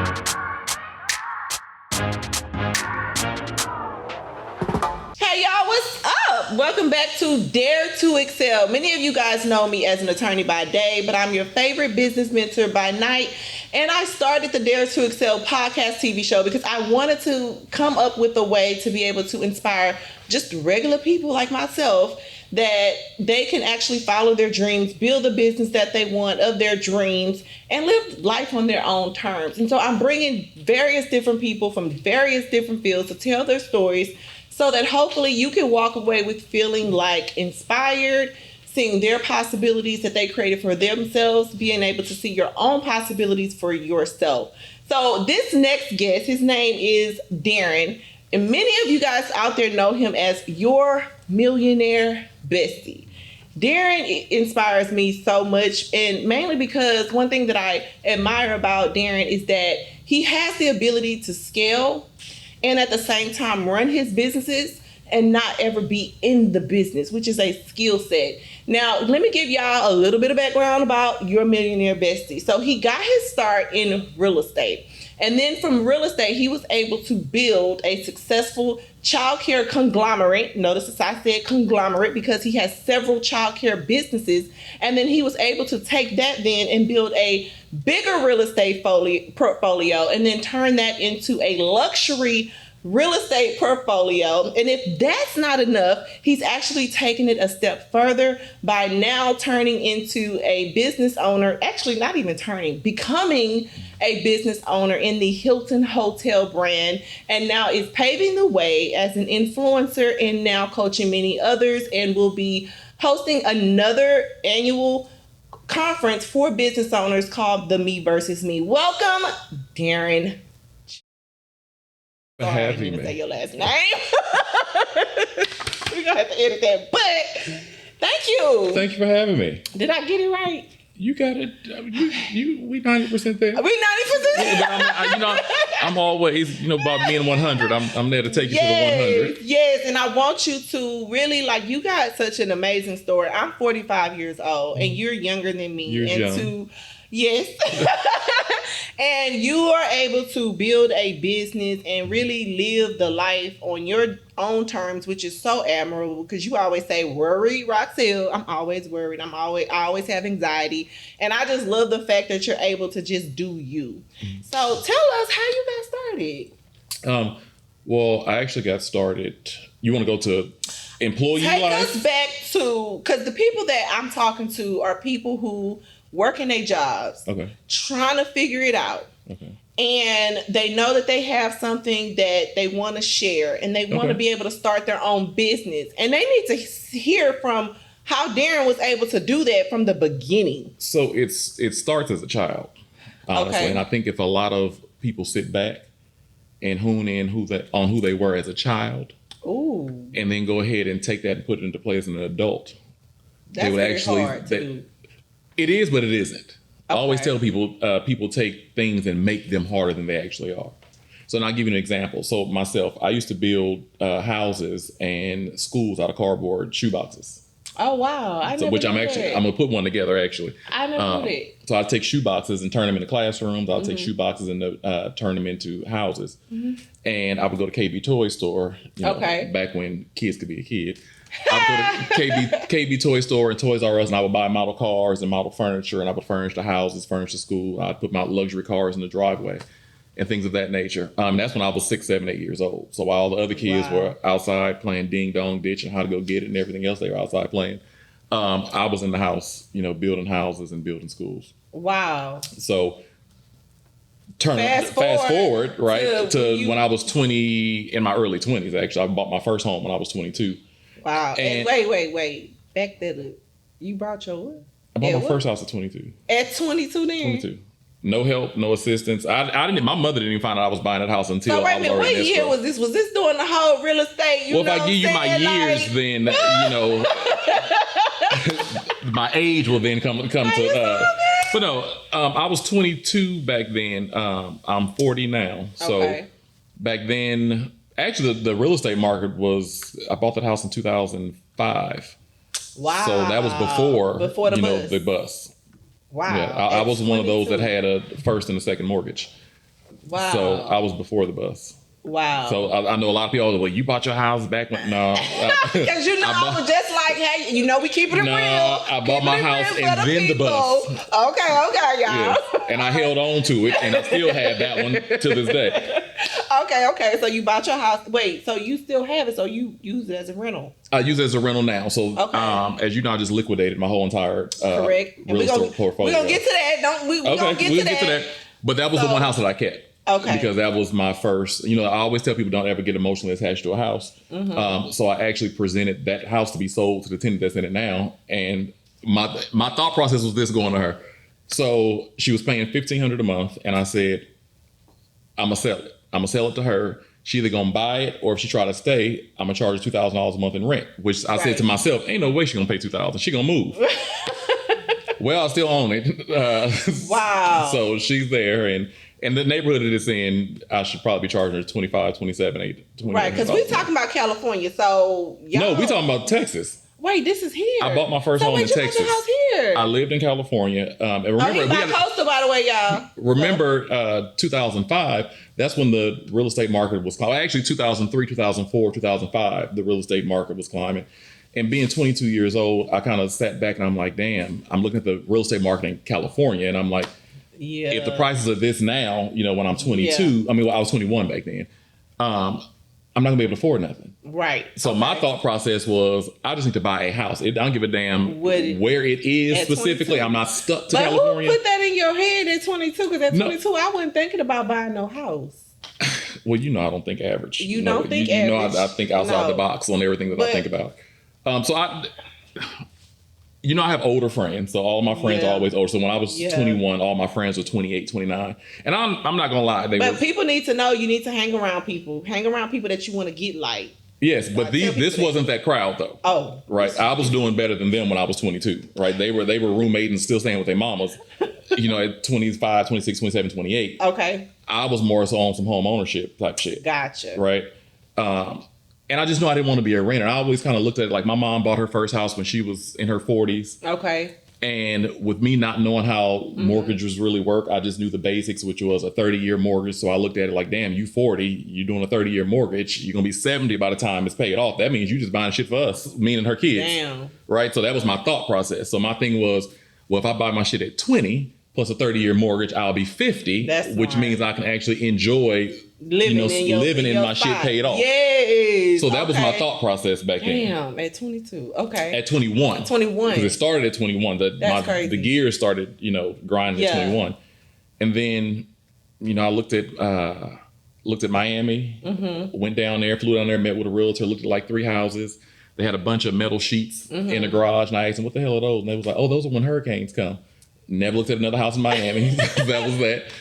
Hey y'all, what's up? Welcome back to Dare to Excel. Many of you guys know me as an attorney by day, but I'm your favorite business mentor by night. And I started the Dare to Excel podcast TV show because I wanted to come up with a way to be able to inspire just regular people like myself that they can actually follow their dreams, build a business that they want of their dreams, and live life on their own terms. And so I'm bringing various different people from various different fields to tell their stories so that hopefully you can walk away with feeling like inspired, seeing their possibilities that they created for themselves, being able to see your own possibilities for yourself. So this next guest, his name is Darren, and many of you guys out there know him as Your Millionaire Bestie. Darren inspires me so much, and mainly because one thing that I admire about Darren is that he has the ability to scale and at the same time run his businesses and not ever be in the business, which is a skill set. Now, let me give y'all a little bit of background about Your Millionaire Bestie. So he got his start in real estate. And then from real estate, he was able to build a successful childcare conglomerate. Notice I said conglomerate because he has several childcare businesses. And then he was able to take that then and build a bigger real estate portfolio and then turn that into a luxury real estate portfolio. And if that's not enough, he's actually taken it a step further by now turning into a business owner, actually not even turning, becoming a business owner in the Hilton Hotel brand, and now is paving the way as an influencer and now coaching many others, and will be hosting another annual conference for business owners called the Me versus Me. Welcome, Darren. For having me. Say your last name. We're gonna have to edit that, but thank you. Thank you for having me. Did I get it right? You got it. We 90% there. We 90%. Yeah, but I'm always, about being 100. I'm there to take you to the 100. Yes, and I want you to really, you got such an amazing story. I'm 45 years old, and you're younger than me. You're young. Yes. And you are able to build a business and really live the life on your own terms, which is so admirable because you always say, worry, Roxelle. I'm always worried. I always have anxiety. And I just love the fact that you're able to just do you. So tell us how you got started. Well, I actually got started. You want to go to employee Take life? us back to, because the people that I'm talking to are people who working their jobs, Okay. trying to figure it out. Okay. And they know that they have something that they want to share, and they want to be able to start their own business. And they need to hear from how Darren was able to do that from the beginning. So it starts as a child, honestly. Okay. And I think if a lot of people sit back and hone in on who they were as a child, Ooh, and then go ahead and take that and put it into place as an adult, that's they would very actually hard to do. It is, but it isn't. I always Okay. tell people, people take things and make them harder than they actually are. So now I'll give you an example. So myself, I used to build houses and schools out of cardboard shoeboxes. Oh wow! I'm gonna put one together actually. I never knew that. So I take shoeboxes and turn them into classrooms. I'll take shoeboxes and turn them into houses. And I would go to KB Toy Store. Back when kids could be a kid. I would go to KB Toy Store and Toys R Us, and I would buy model cars and model furniture, and I would furnish the houses, furnish the school. I'd put my luxury cars in the driveway and things of that nature. That's when I was 6, 7, 8 years old. So while all the other kids were outside playing ding dong ditch and how to go get it and everything else, they were outside playing. I was in the house, building houses and building schools. Wow. So fast Fast forward, right, to when when I was 20, in my early 20s, actually. I bought my first home when I was 22. Wow. And wait. Back that up. You brought your what? I bought my first house at 22. At 22 then? 22. No help, no assistance. I didn't. My mother didn't even find out I was buying that house until So wait I a was minute, already what year was this? Was this doing the whole real estate? Well, if I give you my years, then my age will then come to. But no, I was 22 back then. I'm 40 now. So back then, actually, the real estate market was. I bought that house in 2005. Wow. So that was before the bus. the bus. Wow. Yeah, I was one of those that had a first and a second mortgage. Wow. So I was before the bus. Wow. So I know a lot of people are like, well, you bought your house back when... No. Because I was just like, hey, we keeping it real. I bought my house and then the bus. Okay, y'all. Yeah. And I held on to it, and I still have that one to this day. Okay. So you bought your house. Wait, so you still have it, so you use it as a rental? I use it as a rental now. So, as you know, I just liquidated my whole entire correct real estate portfolio. We're going to get to that. We'll get to that. But that was the one house that I kept. Okay. Because that was my first, I always tell people don't ever get emotionally attached to a house. Mm-hmm. So I actually presented that house to be sold to the tenant that's in it now. And my thought process was this going to her. So she was paying $1,500 a month. And I said, I'm going to sell it. I'm going to sell it to her. She either going to buy it, or if she try to stay, I'm going to charge her $2,000 a month in rent, which I said to myself, ain't no way she going to pay $2,000. She going to move. Well, I still own it. Wow. So she's there. And the neighborhood that it's in, I should probably be charging her 25, 27, 8, 20. Right, because we're talking about California, so... No, we're talking about Texas. Wait, this is here. I bought my first home in Texas. You bought your house here? I lived in California. And remember, he's bi-coastal, by the way, y'all. Remember 2005, that's when the real estate market was climbing. Actually, 2003, 2004, 2005, the real estate market was climbing. And being 22 years old, I kind of sat back and I'm like, damn, I'm looking at the real estate market in California, and I'm like, if the prices are this now, when I'm 22, I was 21 back then, I'm not gonna be able to afford nothing. Right. So my thought process was, I just need to buy a house. I don't give a damn where it is specifically. 22. I'm not stuck to California. Who put that in your head at 22? Because at 22, I wasn't thinking about buying no house. Well, I don't think average. You don't think average. I think outside the box on everything that I think about. So I have older friends, so all my friends are always older. So when I was 21, all my friends were 28, 29. And I'm not going to lie. People need to know you need to hang around people. Hang around people that you want to get like. Yes, but this wasn't that crowd, though. Oh. Right? I was doing better than them when I was 22, right? They were roommating and still staying with their mamas, at 25, 26, 27, 28. Okay. I was more so on some home ownership type shit. Gotcha. Right? And I just know I didn't want to be a renter. I always kind of looked at it like my mom bought her first house when she was in her 40s. Okay. And with me not knowing how mortgages really work, I just knew the basics, which was a 30-year mortgage. So I looked at it like, damn, you 40, you're doing a 30-year mortgage. You're going to be 70 by the time it's paid off. That means you just buying shit for us, me and her kids. Damn. Right? So that was my thought process. So my thing was, well, if I buy my shit at 20 plus a 30-year mortgage, I'll be 50, which means I can actually enjoy living in my shit paid off. Yes. So that was my thought process back then. Damn, at 22. Okay. At 21. 21. Because it started at 21. That's crazy. The gears started, grinding at 21. And then, I looked at Miami, went down there, flew down there, met with a realtor, looked at like 3 houses. They had a bunch of metal sheets in the garage, and I asked them, what the hell are those? And they was like, oh, those are when hurricanes come. Never looked at another house in Miami. That was that.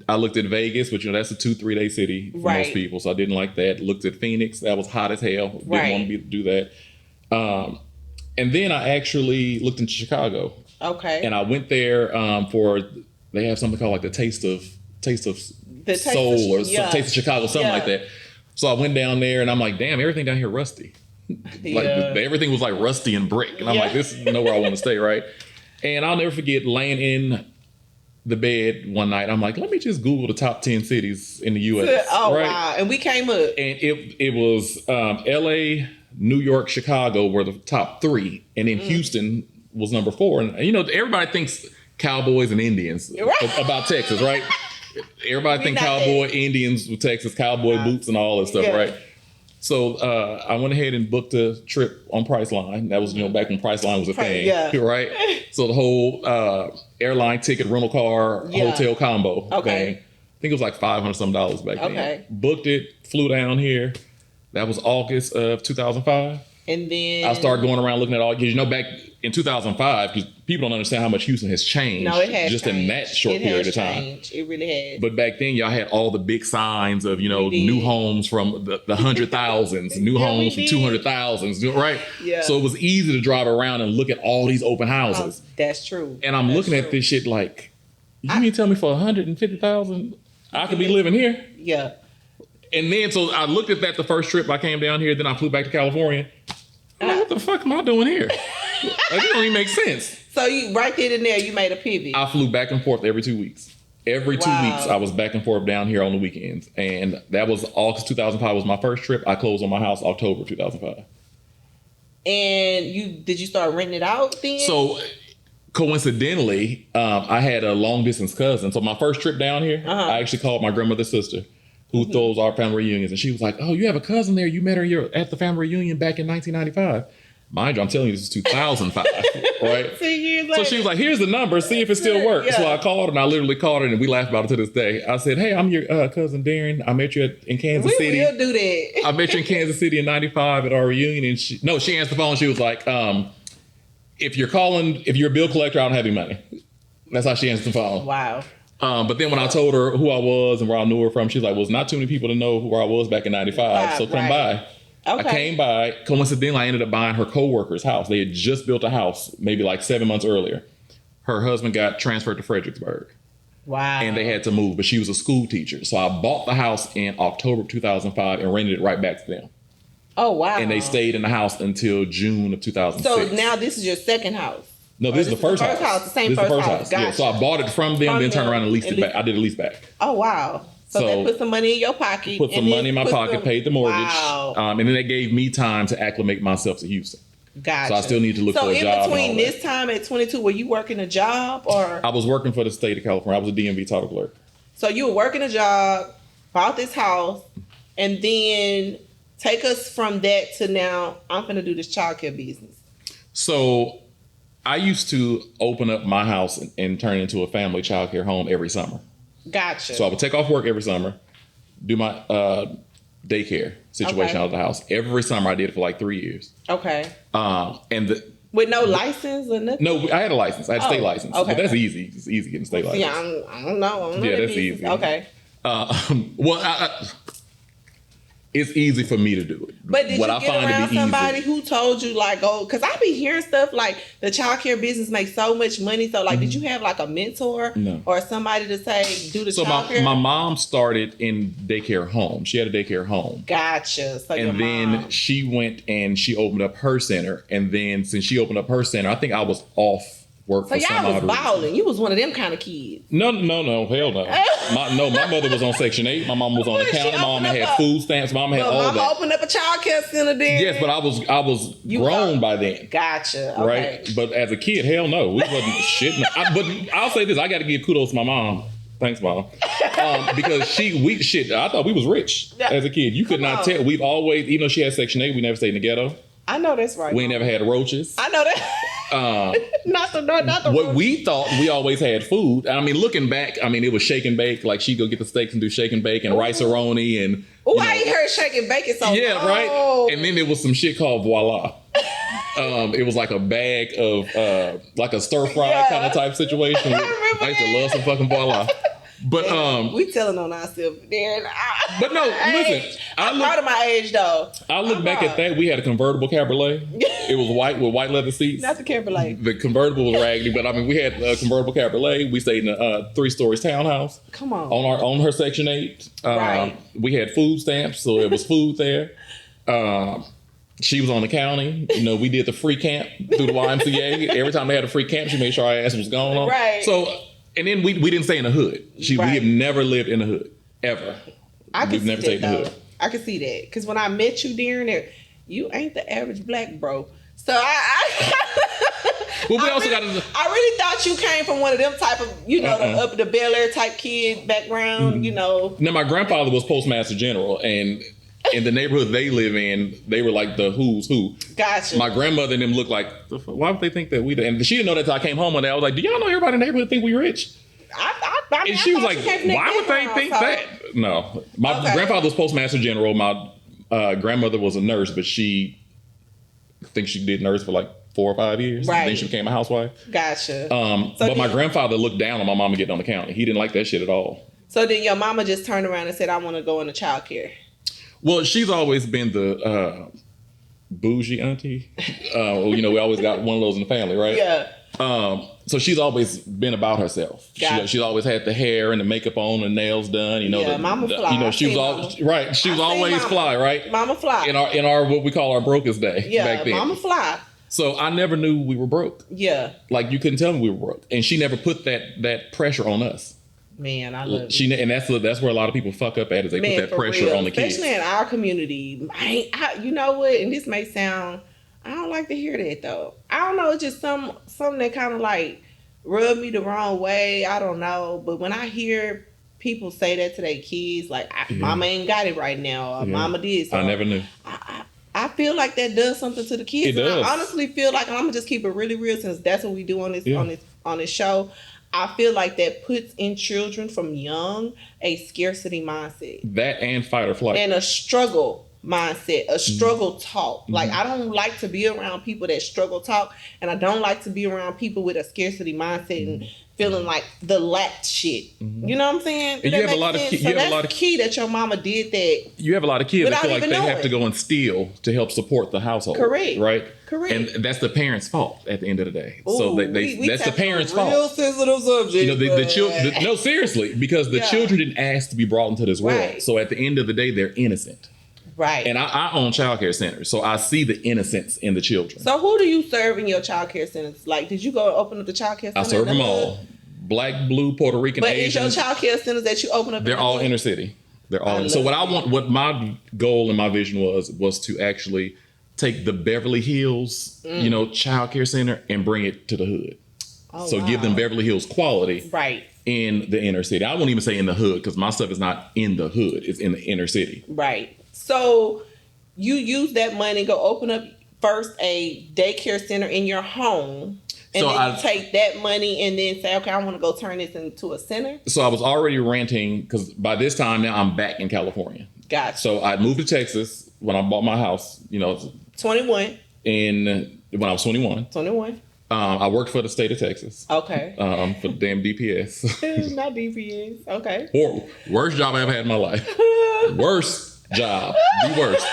I looked at Vegas, which that's a 2-3 day city for most people, so I didn't like that. Looked at Phoenix, that was hot as hell. Didn't want to do that. And then I actually looked into Chicago. Okay. And I went there they have something called like the Taste of Soul or Taste of Chicago, something like that. So I went down there and I'm like, damn, everything down here rusty. Like everything was like rusty and brick, and I'm like, this is nowhere I want to stay, right? And I'll never forget laying in the bed one night. I'm like, let me just Google the top 10 cities in the U.S. Oh, right? Wow. And we came up. And it was L.A., New York, Chicago were the top 3. And then Houston was number 4. And, everybody thinks cowboys and Indians about Texas, right? Everybody thinks cowboy Indians with Texas, cowboy boots and all that stuff, right? So I went ahead and booked a trip on Priceline. That was, back when Priceline was a thing, right? So the whole airline ticket, rental car, hotel combo thing. I think it was like $500 some back then. Booked it, flew down here. That was August of 2005. And then I started going around looking at all, because back in 2005, because people don't understand how much Houston has changed. No, it has just changed. In that short period of time. It really has. But back then, y'all had all the big signs of, new homes from the 100,000s, new homes from 200,000s, right? Yeah. So it was easy to drive around and look at all these open houses. That's true. And I'm looking at this shit like, you mean tell me for 150,000 I could be living here? Yeah. And then, so I looked at that the first trip I came down here, then I flew back to California. What the fuck am I doing here? It don't even make sense. So you right then and there, you made a pivot. I flew back and forth every 2 weeks. Every 2 weeks, I was back and forth down here on the weekends. And that was August 2005 was my first trip. I closed on my house October 2005. And did you start renting it out then? So coincidentally, I had a long distance cousin. So my first trip down here, I actually called my grandmother's sister who throws our family reunions. And she was like, oh, you have a cousin there. You met her at the family reunion back in 1995. Mind you, I'm telling you, this is 2005, right? So she was like, here's the number, see if it still works. Yeah. So I called and I literally called her and we laughed about it to this day. I said, hey, I'm your cousin Darren. I met you in Kansas City. We will do that. I met you in Kansas City in 95 at our reunion. And she answered the phone. She was like, if you're a bill collector, I don't have any money. That's how she answered the phone. Wow. But then when I told her who I was and where I knew her from, she's like, well, it's not too many people to know where I was back in 95. So come by. Okay. I came by. Coincidentally, I ended up buying her coworker's house. They had just built a house maybe like 7 months earlier. Her husband got transferred to Fredericksburg. Wow. And they had to move, but she was a school teacher. So I bought the house in October of 2005 and rented it right back to them. Oh, wow. And they stayed in the house until June of 2006. So now this is your second house? No, this is the first house. The same first house. Gotcha. Yeah, so I bought it from them, then turned around and leased it back. I did a lease back. Oh, wow. So they put some money in your pocket. Put some money in my pocket, paid the mortgage. Wow. And then they gave me time to acclimate myself to Houston. Gotcha. So I still need to look for a job. So in between this time at 22, were you working a job or? I was working for the state of California. I was a DMV title clerk. So you were working a job, bought this house, and then take us from that to now, I'm going to do this childcare business. So I used to open up my house and turn it into a family childcare home every summer. Gotcha. So I would take off work every summer, do my daycare situation out of the house. Every summer I did it for like 3 years. Okay. With no license or nothing? No, I had a license. I had a state license. Okay. But that's easy. It's easy getting state license. Yeah, I don't know. Yeah, that's easy. Okay. It's easy for me to do it. But did you get around somebody who told you like, oh, because I be hearing stuff like the childcare business makes so much money. So like, did you have like a mentor or somebody to say, do the childcare? So my mom started in daycare home. She had a daycare home. Gotcha. So and then she went and she opened up her center. And then since she opened up her center, I think I was off work for some odd reason. So y'all was balling. You was one of them kind of kids. No, hell no. My mother was on Section 8. My mom was on accounting. My mama had food stamps. Mama had all that. Mama opened up a childcare center then. Yes, but I was grown by then. Gotcha. Okay. Right? But as a kid, hell no. We wasn't shit. But I'll say this. I got to give kudos to my mom. Thanks, Mom. Because I thought we was rich as a kid. You could not tell. We've always, even though she had Section 8, we never stayed in the ghetto. I know that's right. We ain't never had roaches. I know that. Not the what we thought, we always had food. I mean, looking back, it was shake and bake. Like she'd go get the steaks and do shake and bake and rice-a-roni and. Oh, I ain't heard shake and bake so yeah, right. And then there was some shit called voila. It was like a bag of like a stir fry kind of type situation. I used to love some fucking voila. But we telling on ourselves, Darren. But no, listen. I'm proud of my age though. I look back at that. We had a convertible cabriolet. It was white with white leather seats. Not the cabriolet. The convertible was raggedy, but we had a convertible cabriolet. We stayed in a 3-story townhouse. Come on. On her Section 8. Right. We had food stamps, so there was food there. She was on the county. We did the free camp through the YMCA. Every time they had a free camp, she made sure our ass was going on. Right. So. And then we didn't stay in the hood. We have never lived in the hood, ever. We've never stayed in the hood. I can see that. Because when I met you, Darren, you ain't the average black bro. So I really thought you came from one of them type of, the up the Bel Air type kid background, Now, my grandfather was postmaster general, and in the neighborhood they live in, they were like the who's who. Gotcha. My grandmother and them looked like, why would they think that we? And she didn't know that until I came home one day. I was like, do y'all know everybody in the neighborhood think we rich? And she was like, why would they think that? No. My grandfather was postmaster general. My grandmother was a nurse, but I think she did nurse for like 4 or 5 years. Right. Then she became a housewife. Gotcha. But my grandfather looked down on my mama getting on the county. He didn't like that shit at all. So then your mama just turned around and said, I want to go into childcare. Well, she's always been the bougie auntie. We always got one of those in the family, right? Yeah. So she's always been about herself. Gotcha. She's always had the hair and the makeup on and nails done. Mama fly. She was always right. She was always fly, right? Mama fly. In our what we call our brokest day. Yeah, back then. Mama fly. So I never knew we were broke. Yeah. Like you couldn't tell me we were broke, and she never put that pressure on us. Man, I love it. And that's where a lot of people fuck up at, is they put that pressure on the kids. Especially in our community. You know what? And this may sound, I don't like to hear that though. I don't know. It's just something that kind of like rub me the wrong way. I don't know. But when I hear people say that to their kids, like, mama ain't got it right now, or mama did. So I never knew. I feel like that does something to the kids. It does. I honestly feel like, and I'm gonna just keep it really real, since that's what we do on this show. I feel like that puts in children from young a scarcity mindset. That and fight or flight. And a struggle mindset, a struggle talk. Like, I don't like to be around people that struggle talk, and I don't like to be around people with a scarcity mindset and feeling like the lack shit. You know what I'm saying? And you have a lot of kids. That's key that your mama did that. You have a lot of kids that feel like they have to go and steal to help support the household. Correct. Right? Correct. And that's the parents' fault at the end of the day. Ooh, so that's the parents' fault. Real sensitive subject. You know, the children. No, seriously, because the children didn't ask to be brought into this world. Right. So at the end of the day, they're innocent. Right. And I own childcare centers, so I see the innocence in the children. So who do you serve in your childcare centers? Like, did you go open up the childcare center? I serve them all. Black, blue, Puerto Rican, Asian. But is your childcare centers that you open up? They're all inner city. They're all. So what my goal and my vision was to actually take the Beverly Hills, childcare center and bring it to the hood. Give them Beverly Hills quality. Right. In the inner city. I won't even say in the hood, because my stuff is not in the hood. It's in the inner city. Right. So you use that money, go open up first a daycare center in your home. And then you take that money and then say, okay, I want to go turn this into a center. So I was already renting, because by this time now I'm back in California. Gotcha. So I moved to Texas when I bought my house, 21. When I was 21. 21. I worked for the state of Texas. Okay. For the damn DPS. Not DPS. Okay. Worst job I ever had in my life. Worst job. The worst.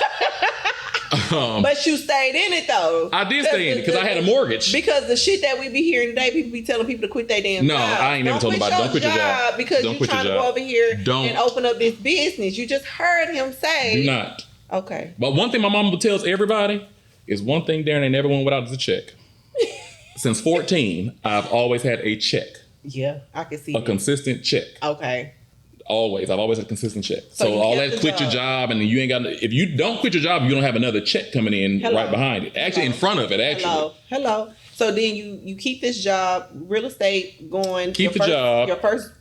But you stayed in it though. I did stay in it because I had a mortgage. Because the shit that we be hearing today, people be telling people to quit their damn job. No, I ain't never told nobody don't quit your job because you're trying to go over here and open up this business. You just heard him say. Do not. Okay. But one thing my mama tells everybody is one thing Darren ain't never went without is a check. Since 14, I've always had a check. Yeah, I can see a consistent check. Okay. Always. I've always had a consistent check. So all that quit your job and you ain't got, if you don't quit your job, you don't have another check coming in right behind it. Actually, in front of it, actually. Hello. So then you keep this job, real estate going. Keep the job. Your first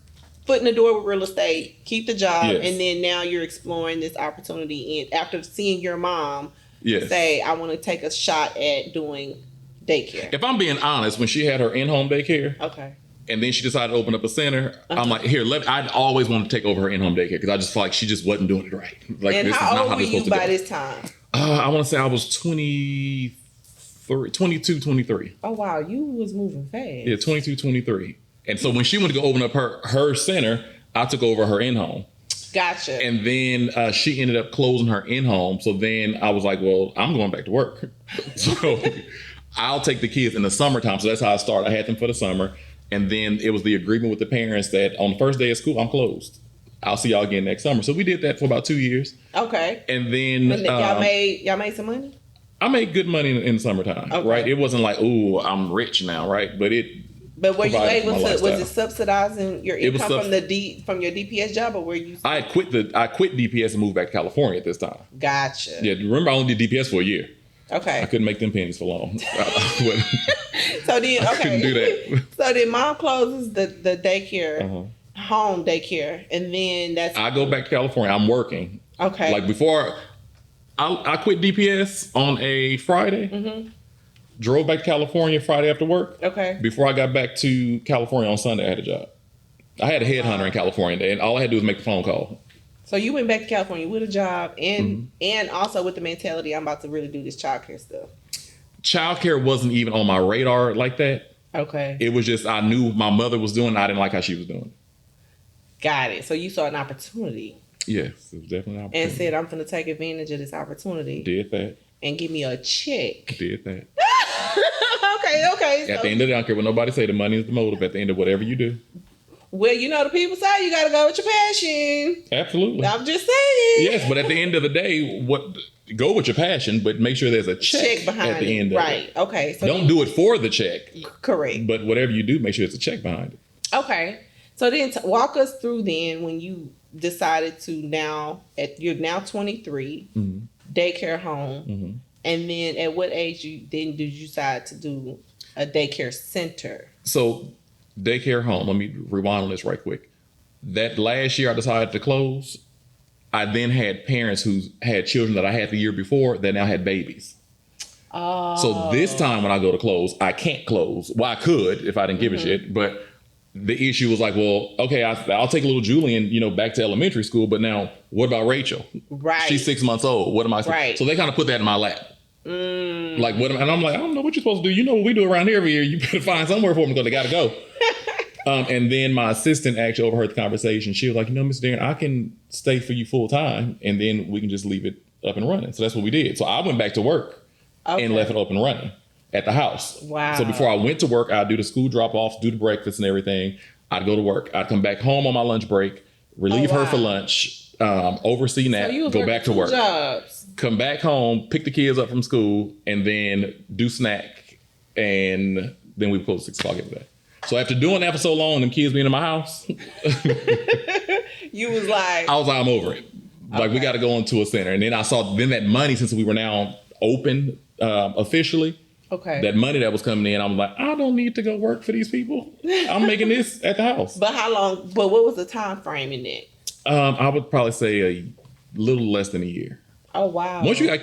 foot in the door with real estate. Keep the job. Yes. And then now you're exploring this opportunity. And after seeing your mom say, I want to take a shot at doing daycare. If I'm being honest, when she had her in-home daycare. Okay. And then she decided to open up a center. I'm like, here, I'd always want to take over her in-home daycare because I just felt like she just wasn't doing it right. Like, and this how is not old how were you by this time? I want to say I was 22, 23. Oh, wow. You was moving fast. Yeah, 22, 23. And so when she went to go open up her center, I took over her in-home. Gotcha. And then she ended up closing her in-home. So then I was like, well, I'm going back to work. So I'll take the kids in the summertime. So that's how I started. I had them for the summer. And then it was the agreement with the parents that on the first day of school, I'm closed. I'll see y'all again next summer. So we did that for about 2 years. Okay. And then y'all made some money? I made good money in the summertime, right? It wasn't like, ooh, I'm rich now, right? But were you able to? Was it subsidizing your income from your DPS job, or were you? I quit DPS and moved back to California at this time. Gotcha. Yeah, remember I only did DPS for a year. Okay. I couldn't make them pennies for long. So then, I couldn't do that. So then, mom closes the daycare, home daycare, and then I go back to California. I'm working. Okay. Like before, I quit DPS on a Friday. Mm-hmm. Drove back to California Friday after work. Okay. Before I got back to California on Sunday, I had a job. I had a headhunter in California, and all I had to do was make the phone call. So you went back to California with a job and also with the mentality, I'm about to really do this childcare stuff. Childcare wasn't even on my radar like that. Okay. It was just, I knew my mother was doing it. I didn't like how she was doing it. Got it. So you saw an opportunity. Yes, it was definitely an opportunity. And said, I'm going to take advantage of this opportunity. Did that. And give me a check. Did that. Okay. At the end of the day, I don't care what nobody say, the money is the motive at the end of whatever you do. Well, the people say you got to go with your passion. Absolutely. I'm just saying. Yes, but at the end of the day, go with your passion, but make sure there's a check behind at the end of it. Right. Okay. So don't do it for the check. Correct. But whatever you do, make sure there's a check behind it. Okay. So then walk us through then when you decided to you're now 23, daycare home. And then at what age did you decide to do a daycare center? So daycare home, let me rewind on this right quick. That last year I decided to close. I then had parents who had children that I had the year before that now had babies. Oh. So this time when I go to close, I can't close. Well, I could if I didn't give a shit, but the issue was like, well, okay, I'll take little Julian, back to elementary school, but now what about Rachel? Right. She's 6 months old. What am I? Right. So they kind of put that in my lap. Like, and I'm like, I don't know what you're supposed to do. You know what we do around here every year. You better find somewhere for them because they got to go. And then my assistant actually overheard the conversation. She was like, Mr. Darren, I can stay for you full time, and then we can just leave it up and running. So that's what we did. So I went back to work and left it up and running at the house. Wow. So before I went to work, I'd do the school drop-offs, do the breakfast and everything. I'd go to work. I'd come back home on my lunch break, relieve her for lunch, oversee that, go back to work. Jobs. Come back home, pick the kids up from school, and then do snack. And then we would close at 6 o'clock every day. So after doing that for so long, them kids being in my house, you was like, I was like, I'm over it. Like, we got to go into a center. And then I saw that money, since we were now open officially, that money that was coming in, I'm like, I don't need to go work for these people. I'm making this at the house. But how long? But what was the time frame in that? I would probably say a little less than a year. Oh, wow. Once your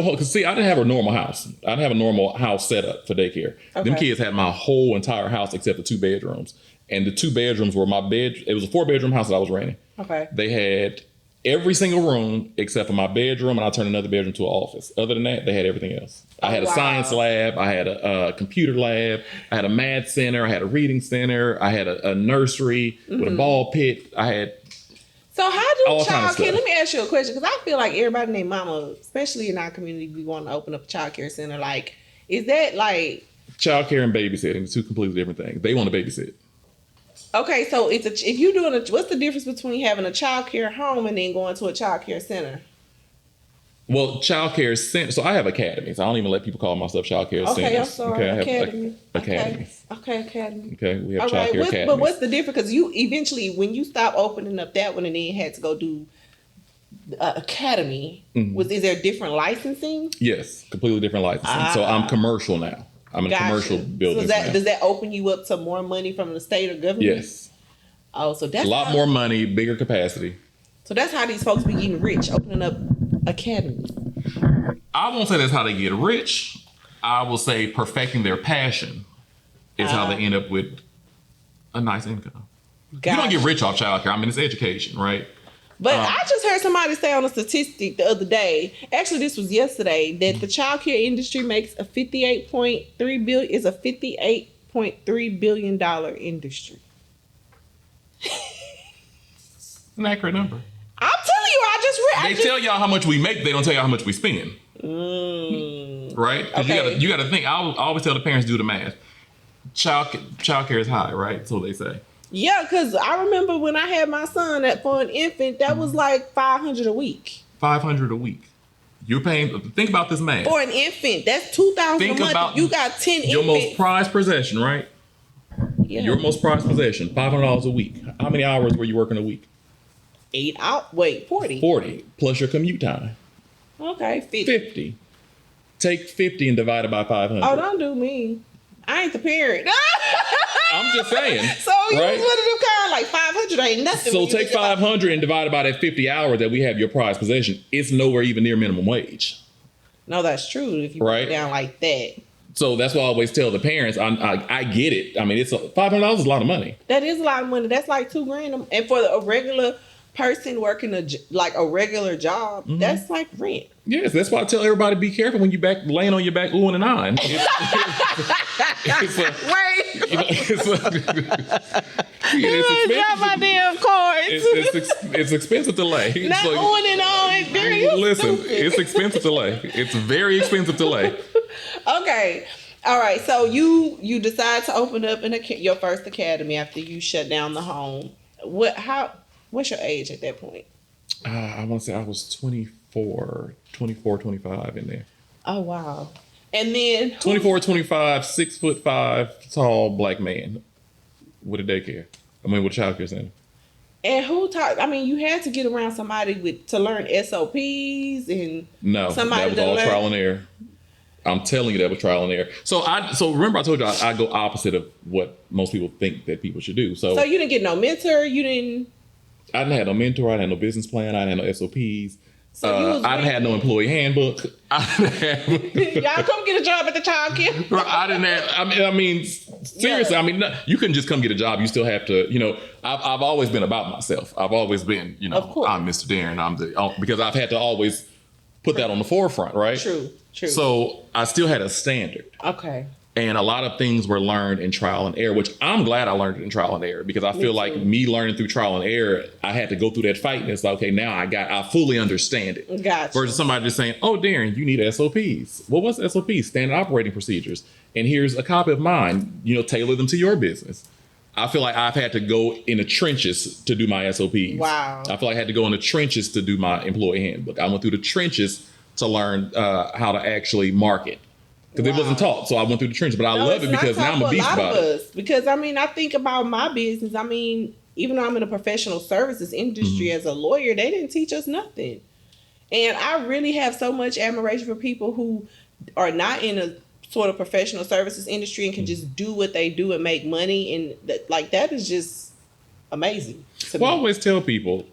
whole, because see, I didn't have a normal house. I didn't have a normal house set up for daycare. Okay. Them kids had my whole entire house except the 2 bedrooms. And the 2 bedrooms were my bed. It was a 4-bedroom house that I was renting. Okay. They had every single room except for my bedroom, and I turned another bedroom to an office. Other than that, they had everything else. I had a science lab. I had a computer lab. I had a math center. I had a reading center. I had a nursery with a ball pit. I had... So how do childcare? Let me ask you a question, because I feel like everybody named mama, especially in our community, we want to open up a childcare center. Like, is that like childcare and babysitting? 2 completely different things. They want to babysit. Okay, so if you're doing what's the difference between having a childcare home and then going to a childcare center? Well, childcare center. So I have academies. I don't even let people call myself childcare centers. Okay, I'm sorry. Okay, I have academy. academies. Okay, academy. Okay, we have childcare academies. But what's the difference? Because you eventually, when you stop opening up that one and then had to go do academy, is there different licensing? Yes, completely different licensing. So I'm commercial now. I'm in a commercial building. So does that open you up to more money from the state or government? Yes. Oh, so that's a lot more money, bigger capacity. So that's how these folks be getting rich, opening up academies. I won't say that's how they get rich. I will say perfecting their passion is how they end up with a nice income. Gotcha. You don't get rich off childcare. I mean, it's education, right? But I just heard somebody say on a statistic the other day, actually this was yesterday, that the childcare industry makes a $58.3 billion industry. An accurate number. I'm telling you, They tell y'all how much we make. They don't tell y'all how much we spend. Right? Because you got to think. I always tell the parents, do the math. Childcare is high, right? So they say. Yeah, because I remember when I had my son for an infant, that was like $500 a week. $500 a week. You're paying. Think about this math. For an infant, that's $2,000 a month. You got 10 infants. Your most prized possession, right? Yeah. Your most prized possession, $500 a week. How many hours were you working a week? 8 out. Wait, 40. 40 plus your commute time. Okay, 50. 50. Take 50 and divide it by 500. Oh, don't do me. I ain't the parent. I'm just saying. So you was one of them kind like 500 ain't nothing. So take 500 and divide it by that 50 hours that we have your prized possession. It's nowhere even near minimum wage. No, that's true. If you break it down like that. So that's why I always tell the parents, I get it. I mean, $500 is a lot of money. That is a lot of money. That's like $2,000. And for a regular person working a regular job, that's like rent. Yes, that's why I tell everybody, be careful when you laying on your back oohing and ahhing. It's expensive to lay. Not oohing and ahhing. Listen, it's expensive to lay. It's very expensive to lay. Okay. All right. So you decide to open up your first academy after you shut down the home. What's your age at that point? I want to say I was 24, 25 in there. Oh, wow. And then 24, 25, 6'5" tall black man with a daycare. I mean, with a childcare center. And who taught? I mean, you had to get around somebody to learn SOPs and no, that was all trial and error. I'm telling you, that was trial and error. So remember I told you I go opposite of what most people think that people should do. So you didn't get no mentor. You didn't. I didn't have no mentor. I didn't have no business plan. I didn't have no SOPs. So I didn't have no employee handbook. I didn't have. Y'all come get a job at the childcare. I didn't have. I mean, seriously. Yeah. I mean, you couldn't just come get a job. You still have to. I've always been about myself. I've always been. I'm Mr. Darren. Because I've had to always put that on the forefront, right? True. So I still had a standard. Okay. And a lot of things were learned in trial and error, which I'm glad I learned it in trial and error, because I feel like me learning through trial and error, I had to go through that fight. And it's like, okay, now I fully understand it. Gotcha. Versus somebody just saying, oh, Darren, you need SOPs. Well, what's SOPs? Standard operating procedures. And here's a copy of mine, tailor them to your business. I feel like I've had to go in the trenches to do my SOPs. Wow. I feel like I had to go in the trenches to do my employee handbook. I went through the trenches to learn how to actually market. Because it wasn't taught, so I went through the trenches. But I love it because now I'm a beast about it. Because, I think about my business. Even though I'm in a professional services industry as a lawyer, they didn't teach us nothing. And I really have so much admiration for people who are not in a sort of professional services industry and can just do what they do and make money. And that is just amazing to me. I always tell people,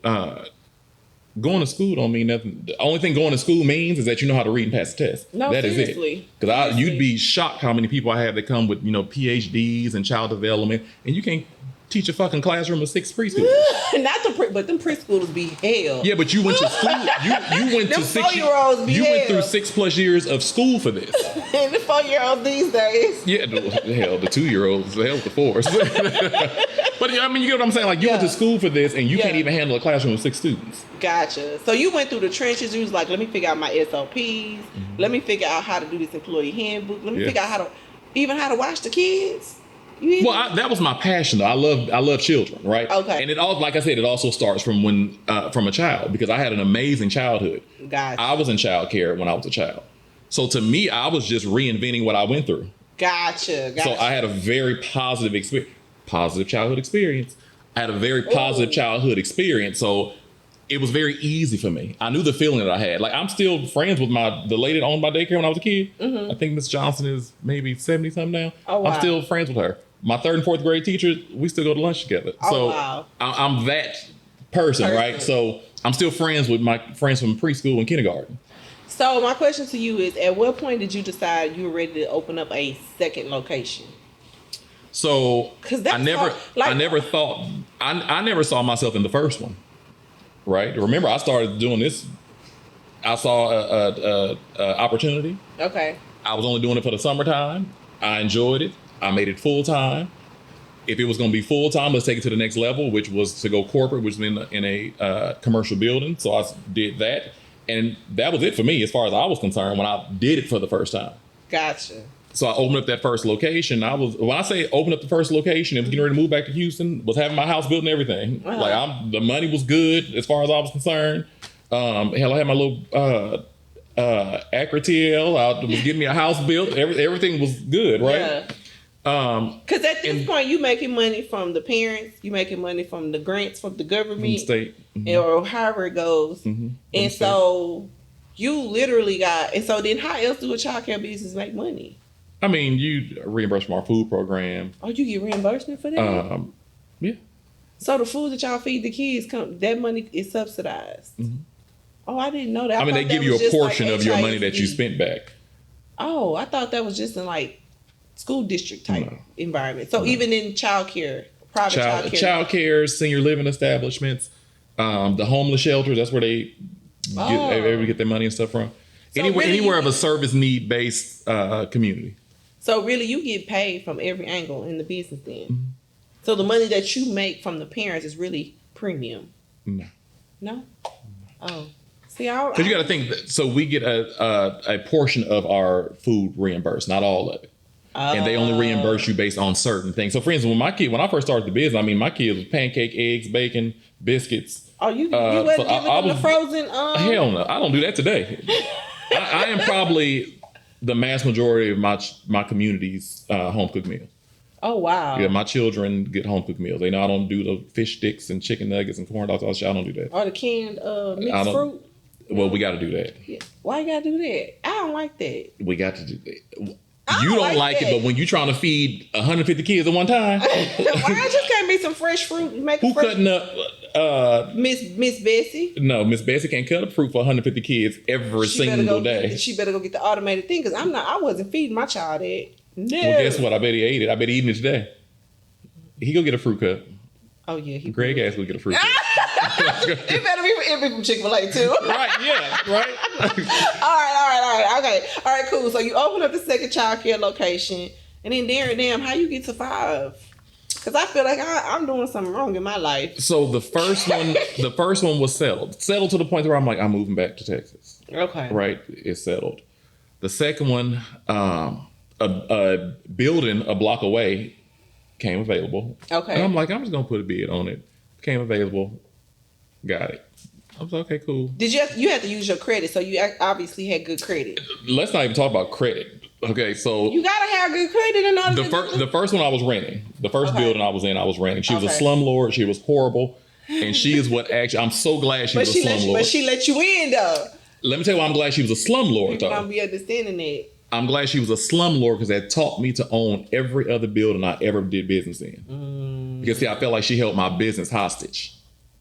going to school don't mean nothing. The only thing going to school means is that you know how to read and pass the test. No, that seriously. is it. Because you'd be shocked how many people I have that come with PhDs in child development, and you can't teach a fucking classroom of 6 preschoolers. But them preschoolers be hell. Yeah, but you went to school. You went to 6. You went through 6+ years of school for this. And the 4-year-olds these days. Yeah, hell, the 2-year-olds, hell, the 4s. But I mean, you get what I'm saying? Like, you went to school for this, and you can't even handle a classroom of 6 students. Gotcha. So you went through the trenches. You was like, let me figure out my SOPs. Let me figure out how to do this employee handbook. Let me figure out how to watch the kids. That was my passion, though. I love children, right? Okay. And it all, like I said, it also starts from from a child, because I had an amazing childhood. Gotcha. I was in childcare when I was a child. So to me, I was just reinventing what I went through. Gotcha. So I had a very positive childhood experience. I had a very positive childhood experience. So it was very easy for me. I knew the feeling that I had. Like, I'm still friends with the lady that owned my daycare when I was a kid. I think Miss Johnson is maybe 70-something now. Oh, wow. I'm still friends with her. My 3rd and 4th grade teacher, we still go to lunch together. Wow. I'm that person, right? So I'm still friends with my friends from preschool and kindergarten. So my question to you is, at what point did you decide you were ready to open up a second location? So I never saw myself in the first one. Right. Remember, I started doing this. I saw a opportunity. Okay. I was only doing it for the summertime. I enjoyed it. I made it full time. If it was going to be full time, let's take it to the next level, which was to go corporate, which was in a commercial building. So I did that, and that was it for me as far as I was concerned when I did it for the first time. Gotcha. So I opened up that first location. When I say open up the first location, it was getting ready to move back to Houston, was having my house built and everything. Uh-huh. Like, the money was good as far as I was concerned. Hell, I had my little Acrotel. I was getting me a house built. Everything was good, right? Yeah. Because at this point, you making money from the parents, you making money from the grants from the government, from the state, or however it goes. And so you literally got. And so then, how else do a childcare business make money? I mean, you reimburse from our food program. Oh, you get reimbursement for that? Yeah. So the food that y'all feed the kids, that money is subsidized. Oh, I didn't know that. I mean, they give you a portion of your money that you spent back. Oh, I thought that was just in like school district type environment. So even in childcare, private childcare, senior living establishments, the homeless shelters, that's where they get their money and stuff from. So anywhere of a service need based community. So really, you get paid from every angle in the business then. So the money that you make from the parents is really premium. No. Oh, see, because you got to think. So we get a portion of our food reimbursed, not all of it, and they only reimburse you based on certain things. So, for instance, when I first started the business, I mean, my kids was pancake, eggs, bacon, biscuits. Oh, you wasn't giving them the frozen? Hell no, I don't do that today. I am probably the mass majority of my community's home cooked meal. Oh, wow. Yeah, my children get home cooked meals. They know I don't do the fish sticks and chicken nuggets and corn dogs. I don't do that. Or the canned mixed fruit. Well, we got to do that. Yeah. Why you got to do that? I don't like that. We got to do that. You don't like it, but when you're trying to feed 150 kids at one time, why just can't be some fresh fruit? Who cutting up? Miss Bessie. No, Miss Bessie can't cut up fruit for 150 kids every single day. She better go get the automated thing because I wasn't feeding my child that. No. Well, guess what? I bet he ate it. I bet he eating it today. He go get a fruit cup. Oh yeah, Greg ass will get a fruit cup. It better be from Chick-fil-A too. Right? Yeah. Right. All right. Cool. So you open up the second childcare location, and then damn, how you get to 5? Because I feel like I'm doing something wrong in my life. So the first one was settled to the point where I'm like, I'm moving back to Texas. Okay. Right, it's settled. The second one, a building a block away came available. Okay. And I'm like, I'm just gonna put a bid on it. Came available, got it. I was like, okay, cool. Did you had to use your credit? So you obviously had good credit. Let's not even talk about credit. Okay, so you gotta have good credit in order. The first one I was renting. The first building I was in, I was renting. She was a slumlord. She was horrible, and she is what actually. I'm so glad she was a slumlord. But she let you in though. Let me tell you why I'm glad she was a slumlord. People don't be understanding that. I'm glad she was a slumlord because that taught me to own every other building I ever did business in. Because see, I felt like she held my business hostage.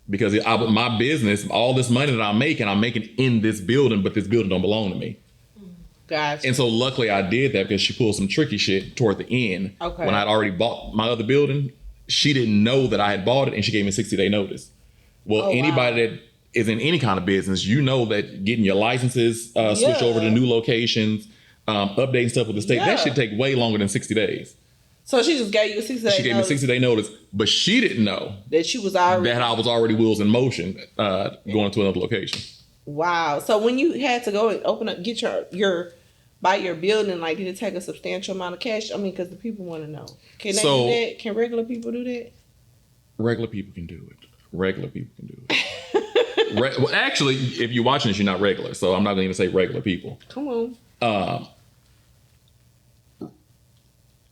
Because my business, all this money that I'm making in this building, but this building don't belong to me. Gotcha. And so luckily I did that because she pulled some tricky shit toward the end. Okay. When I'd already bought my other building, she didn't know that I had bought it and she gave me a 60-day notice. Well, anybody that is in any kind of business, you know that getting your licenses switched over to new locations, updating stuff with the state, that should take way longer than 60 days. So she just gave you a 60-day notice? She gave me a 60-day notice, but she didn't know that she was already... that I was already wheels in motion going to another location. Wow. So when you had to go and open up, get your buy your building, like, did it take a substantial amount of cash? I mean, because the people want to know. Can they do that? Can regular people do that? Regular people can do it. Well, actually, if you're watching this, you're not regular, so I'm not going to even say regular people. Come on.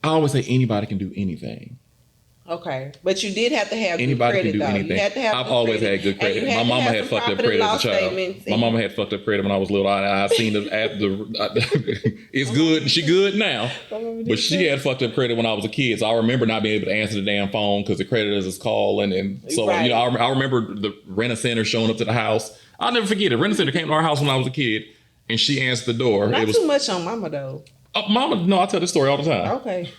I always say anybody can do anything. Okay, but you did have to have anybody good credit, can do anything. You had to have I've always had good credit. My mama had fucked up credit as a child. My mama had fucked up credit when I was little. I seen the it's good. She good now, but she had fucked up credit when I was a kid. So I remember not being able to answer the damn phone because the creditors is calling, and so you know I remember the Rent-A-Center showing up to the house. I'll never forget it. Rent-A-Center came to our house when I was a kid, and she answered the door. Not too much on mama though. Mama, no, I tell this story all the time. Okay.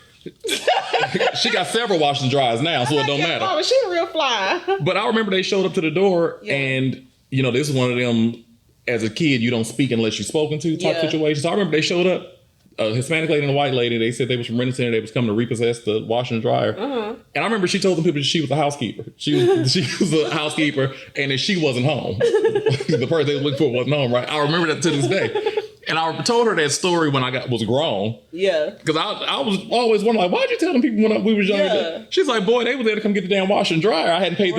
She got several washers and dryers now, so it don't matter. Mama, she a real fly. But I remember they showed up to the door, and you know, this is one of them. As a kid, you don't speak unless you're spoken to type situations. So I remember they showed up, a Hispanic lady and a white lady. They said they was from Rent-A-Center. They was coming to repossess the washer and dryer. And I remember she told the people that she was a housekeeper. She was a housekeeper, and that she wasn't home. The person they was looking for wasn't home. Right? I remember that to this day. And I told her that story when I was grown. Yeah. Because I was always wondering, like, why'd you tell them people when we was younger? Yeah. She's like, boy, they were there to come get the damn washer and dryer. I hadn't paid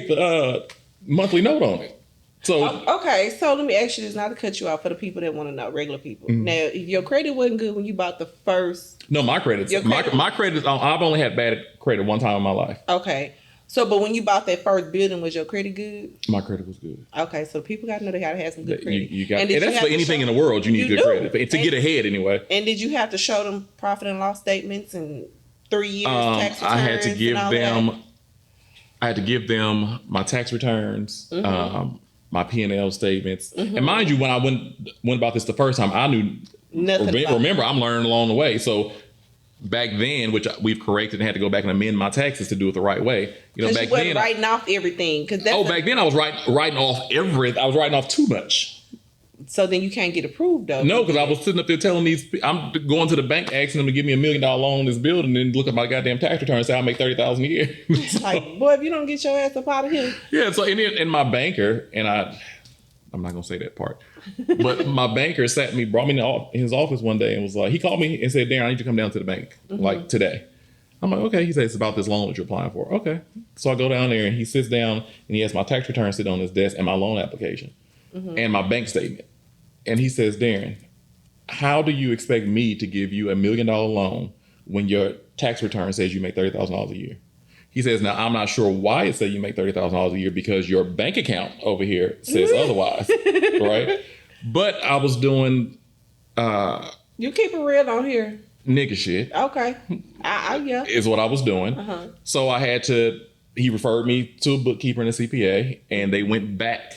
the monthly note on it. So okay, so let me ask you this, not to cut you off, for the people that want to know, regular people. Now, if your credit wasn't good when you bought the first... No, my credit. My credit, I've only had bad credit one time in my life. Okay. So, but when you bought that first building, was your credit good? My credit was good. Okay, so people got to know they got to have some good credit. And that's for anything in the world, you need good credit. To get ahead anyway. And did you have to show them profit and loss statements and 3 years tax returns? I had to give them my tax returns, my P&L statements. And mind you, when I went about this the first time, I knew nothing. Remember, I'm learning along the way. So back then, which we've corrected and had to go back and amend my taxes to do it the right way. You know, back then writing off everything. Back then I was writing off everything. I was writing off too much. So then you can't get approved though. No, because I was sitting up there telling I'm going to the bank asking them to give me $1 million loan on this building, and look at my goddamn tax return and say I make $30,000 a year. So, like, boy, if you don't get your ass up out of here. Yeah. So and my banker and I'm not gonna say that part, but my banker brought me in his office one day and was like, he called me and said, Darren, I need you to come down to the bank like today. I'm like, okay. He said, it's about this loan that you're applying for. Okay. So I go down there and he sits down and he has my tax return sit on his desk and my loan application and my bank statement. And he says, Darren, how do you expect me to give you $1 million loan when your tax return says you make $30,000 a year. He says, now, I'm not sure why it says you make $30,000 a year because your bank account over here says otherwise, right? But I was doing... you keep it real on here. Nigga shit. Okay. Yeah. Is what I was doing. So I had to... He referred me to a bookkeeper and a CPA, and they went back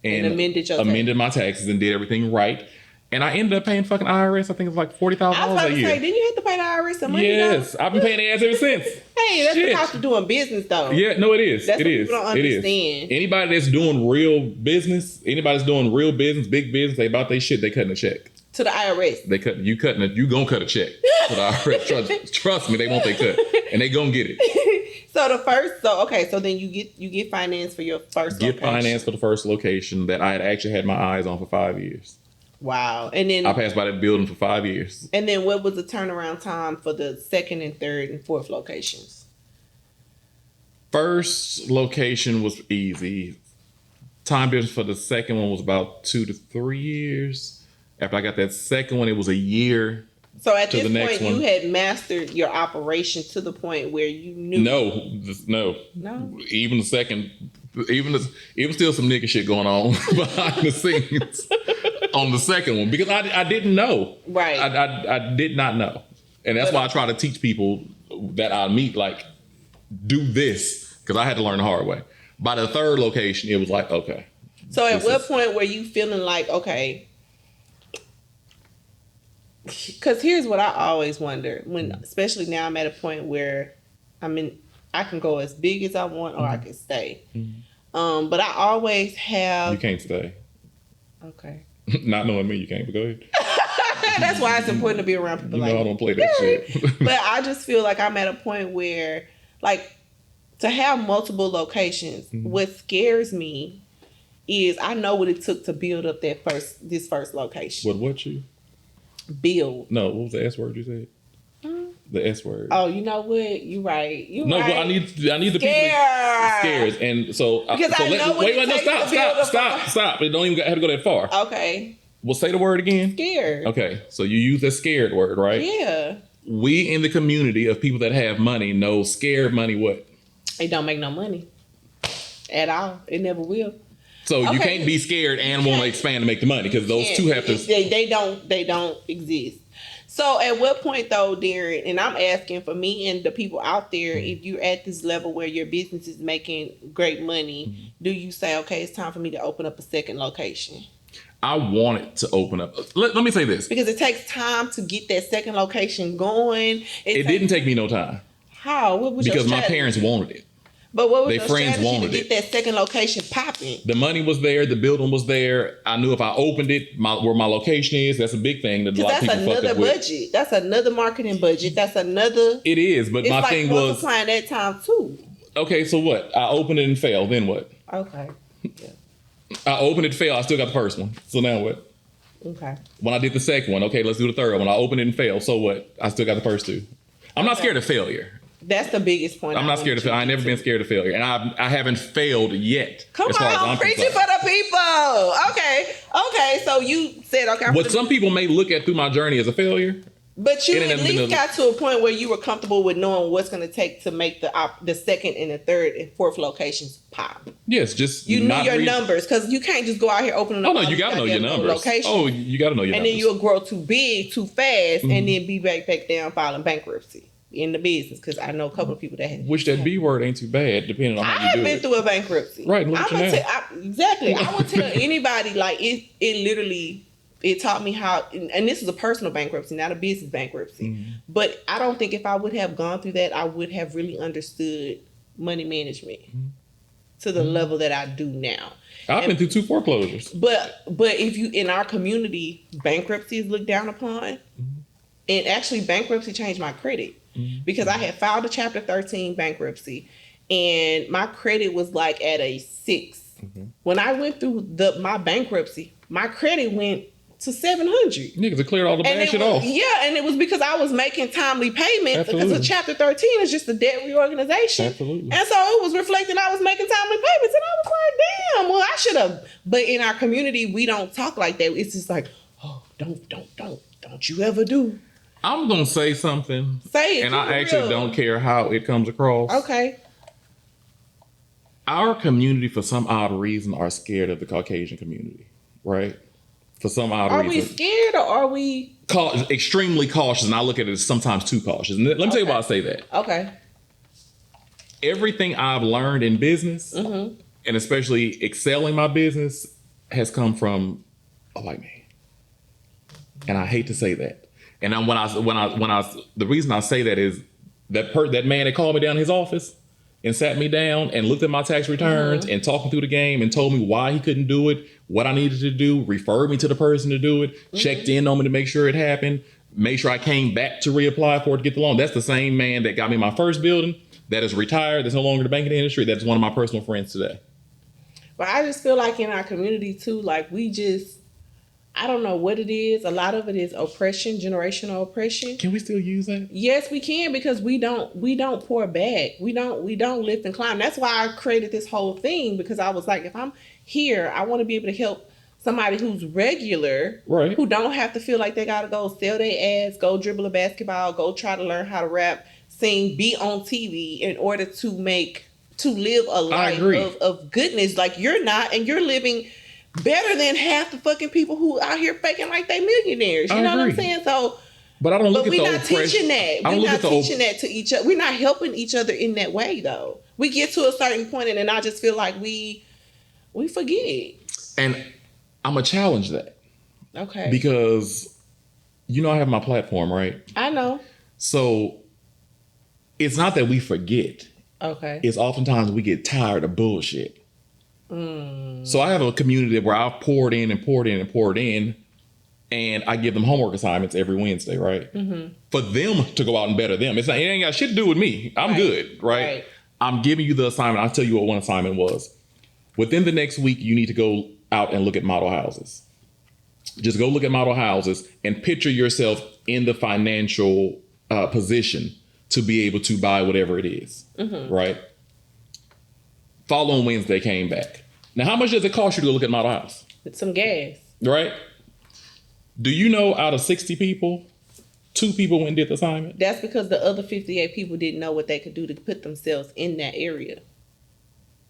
and amended my taxes and did everything right. And I ended up paying fucking IRS. I think it's like $40,000 a year. I was about to say, didn't you have to pay the IRS some money? Yes, I've been paying the ass ever since. Hey, that's the cost of doing business, though. Yeah, no, it is. That's it what is. people don't understand. Anybody that's doing real business, big business, they about their shit, they cutting a check. To the IRS. You gonna cut a check to the IRS. Trust me, they want their cut. And they gonna get it. So then you get finance for your first location. Get finance for the first location that I had actually had my eyes on for 5 years. Wow. And then I passed by that building for 5 years. And then what was the turnaround time for the second and third and fourth locations? First location was easy. Time difference for the second one was about 2 to 3 years. After I got that second one, it was a year. So at this point, you had mastered your operation to the point where you knew. No. Even the second, even still some nigga shit going on behind the scenes on the second one because I didn't know. Right. I did not know, and that's why I try to teach people that I meet like do this because I had to learn the hard way. By the third location, it was like okay. So at what point were you feeling like okay? Because here's what I always wonder especially now I'm at a point where I can go as big as I want or I can stay. But I always have. You can't stay. Okay. Not knowing me, you can't. But go ahead. That's why it's important to be around people like I don't play that shit. But I just feel like I'm at a point where, like, to have multiple locations. What scares me is I know what it took to build up this first location. What you? Build. No, what was the S word you said? The S word. Oh, you know what? You're right. Well, I need the people scared. And so stop. It don't even have to go that far. Okay. Well, say the word again. Scared. Okay. So you use the scared word, right? Yeah. We in the community of people that have money know scared money what? It don't make no money. At all. It never will. So you can't be scared and want to expand to make the money because those two have to. They don't exist. So at what point though, Darren, and I'm asking for me and the people out there, if you're at this level where your business is making great money, do you say, okay, it's time for me to open up a second location? I wanted to open up. Let me say this. Because it takes time to get that second location going. It didn't take me no time. How? What was because my parents wanted it. But what was their friends strategy wanted to get that second location popping? The money was there. The building was there. I knew if I opened it, where my location is, that's a big thing that a lot of people fuck up with. That's another budget. That's another marketing budget. That's another. It is, but my thing was multiplying that time too. Okay, so what? I opened it and failed. Then what? Okay. Yeah. I opened it and failed. I still got the first one. So now what? Okay. When I did the second one, okay, let's do the third one. I opened it and failed. So what? I still got the first two. I'm not scared of failure. That's the biggest point. I'm not scared of failure. I ain't never been scared of failure. And I haven't failed yet. Come on, preaching for the people. Okay. So you said, okay. What some people may look at through my journey as a failure. But you at least got to a point where you were comfortable with knowing what's going to take to make the second and the third and fourth locations pop. Yes, just you knew your numbers because you can't just go out here opening up. Oh no, you got to know your numbers. Oh, you got to know your numbers. And then you'll grow too big, too fast, and then be back down filing bankruptcy in the business. Because I know a couple of people that have. Which that B word ain't too bad, depending on how you do it. I have been through a bankruptcy. Right. Exactly. I would tell anybody like it literally. It taught me how, and this is a personal bankruptcy, not a business bankruptcy. But I don't think if I would have gone through that, I would have really understood money management to the level that I do now. I've been through 2 foreclosures. But if you, in our community, bankruptcy is looked down upon. And actually bankruptcy changed my credit because I had filed a Chapter 13 bankruptcy and my credit was like at a 6. When I went through my bankruptcy, my credit went to 700. Niggas cleared all the bad shit off. Yeah, and it was because I was making timely payments. Absolutely. Because a Chapter 13 is just a debt reorganization. Absolutely. And so it was reflecting I was making timely payments. And I was like, damn, well, I should have. But in our community, we don't talk like that. It's just like, oh, don't you ever do. I'm going to say something. Say it. And I actually don't care how it comes across. Okay. Our community, for some odd reason, are scared of the Caucasian community, right? For some odd reason. Are we scared or are we... extremely cautious, and I look at it as sometimes too cautious. And let me tell you why I say that. Okay. Everything I've learned in business, and especially excelling my business, has come from a white man. And I hate to say that. And the reason I say that is that man that called me down in his office and sat me down and looked at my tax returns and talked me through the game and told me why he couldn't do it, what I needed to do, referred me to the person to do it, checked in on me to make sure it happened, made sure I came back to reapply for it to get the loan. That's the same man that got me my first building, that is retired, that's no longer in the banking industry. That's one of my personal friends today. But I just feel like in our community too, like I don't know what it is. A lot of it is oppression, generational oppression. Can we still use that? Yes, we can, because we don't pour back. We don't lift and climb. That's why I created this whole thing, because I was like, if I'm here, I want to be able to help somebody who's regular, right, who don't have to feel like they got to go sell their ass, go dribble a basketball, go try to learn how to rap, sing, be on TV in order to live a life of goodness. Like you're not, and you're living better than half the fucking people who out here faking like they millionaires. You know what I'm saying? So, but I don't look at the oppression. We're not teaching that. We're not teaching that to each other. We're not helping each other in that way, though. We get to a certain point, and then I just feel like we forget. And I'm gonna challenge that. Okay. Because I have my platform, right? I know. So it's not that we forget. Okay. It's oftentimes we get tired of bullshit. So I have a community where I've poured in, and I give them homework assignments every Wednesday, right? For them to go out and better them. It ain't got shit to do with me. I'm good, right? I'm giving you the assignment. I'll tell you what one assignment was. Within the next week, you need to go out and look at model houses. Just go look at model houses and picture yourself in the financial position to be able to buy whatever it is, right? Following Wednesday came back. Now, how much does it cost you to look at model house? It's some gas. Right? Do you know out of 60 people, 2 people went and did the assignment? That's because the other 58 people didn't know what they could do to put themselves in that area,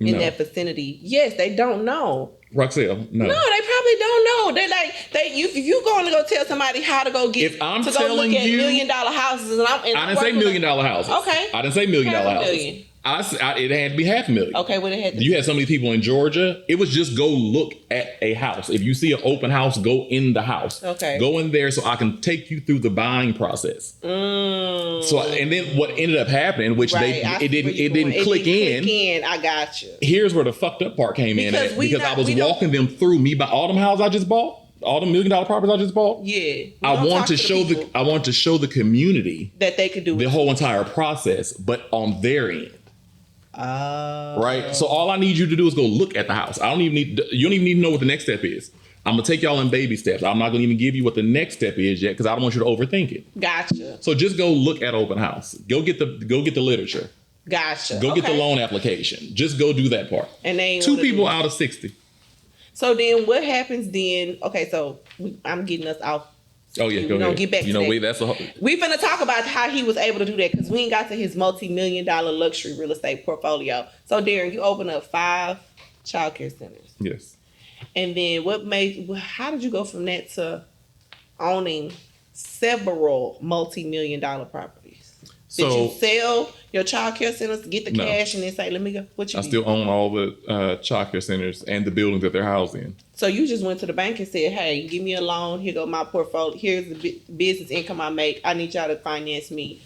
in that vicinity. Yes, they don't know. Roxelle, no. No, they probably don't know. They're like, if you going to go tell somebody how to go get, go look at $1 million houses, I didn't say $1 million houses. Okay. I didn't say $1 million houses. It had to be $500,000. Okay, what it had to You had so many people in Georgia. It was just go look at a house. If you see an open house, go in the house. Okay. Go in there so I can take you through the buying process. So, and then what ended up happening, which it didn't click in. I got you. Here's where the fucked up part came in at, because I was walking them through all them houses I just bought. All the $1 million properties I just bought. Yeah. I want to show the community that they could do the whole entire process, but on their end. Right. So all I need you to do is go look at the house. You don't even need to know what the next step is. I'm gonna take y'all in baby steps. I'm not gonna even give you what the next step is yet, because I don't want you to overthink it. Gotcha. So just go look at open house. Go get the literature. Gotcha. Go get the loan application. Just go do that part. And they 2 people out of 60. So then what happens then? Okay, so I'm getting us off. Oh yeah, go ahead. Get back to that. We're going to talk about how he was able to do that, because we ain't got to his multi-million-dollar luxury real estate portfolio. So Darren, you opened up 5 childcare centers. Yes. And then how did you go from that to owning several multi-million-dollar properties? Did you sell your childcare centers to get the cash and then say, let me go? I still own all the childcare centers and the buildings that they're housed in. So you just went to the bank and said, hey, give me a loan. Here go my portfolio. Here's the business income I make. I need y'all to finance me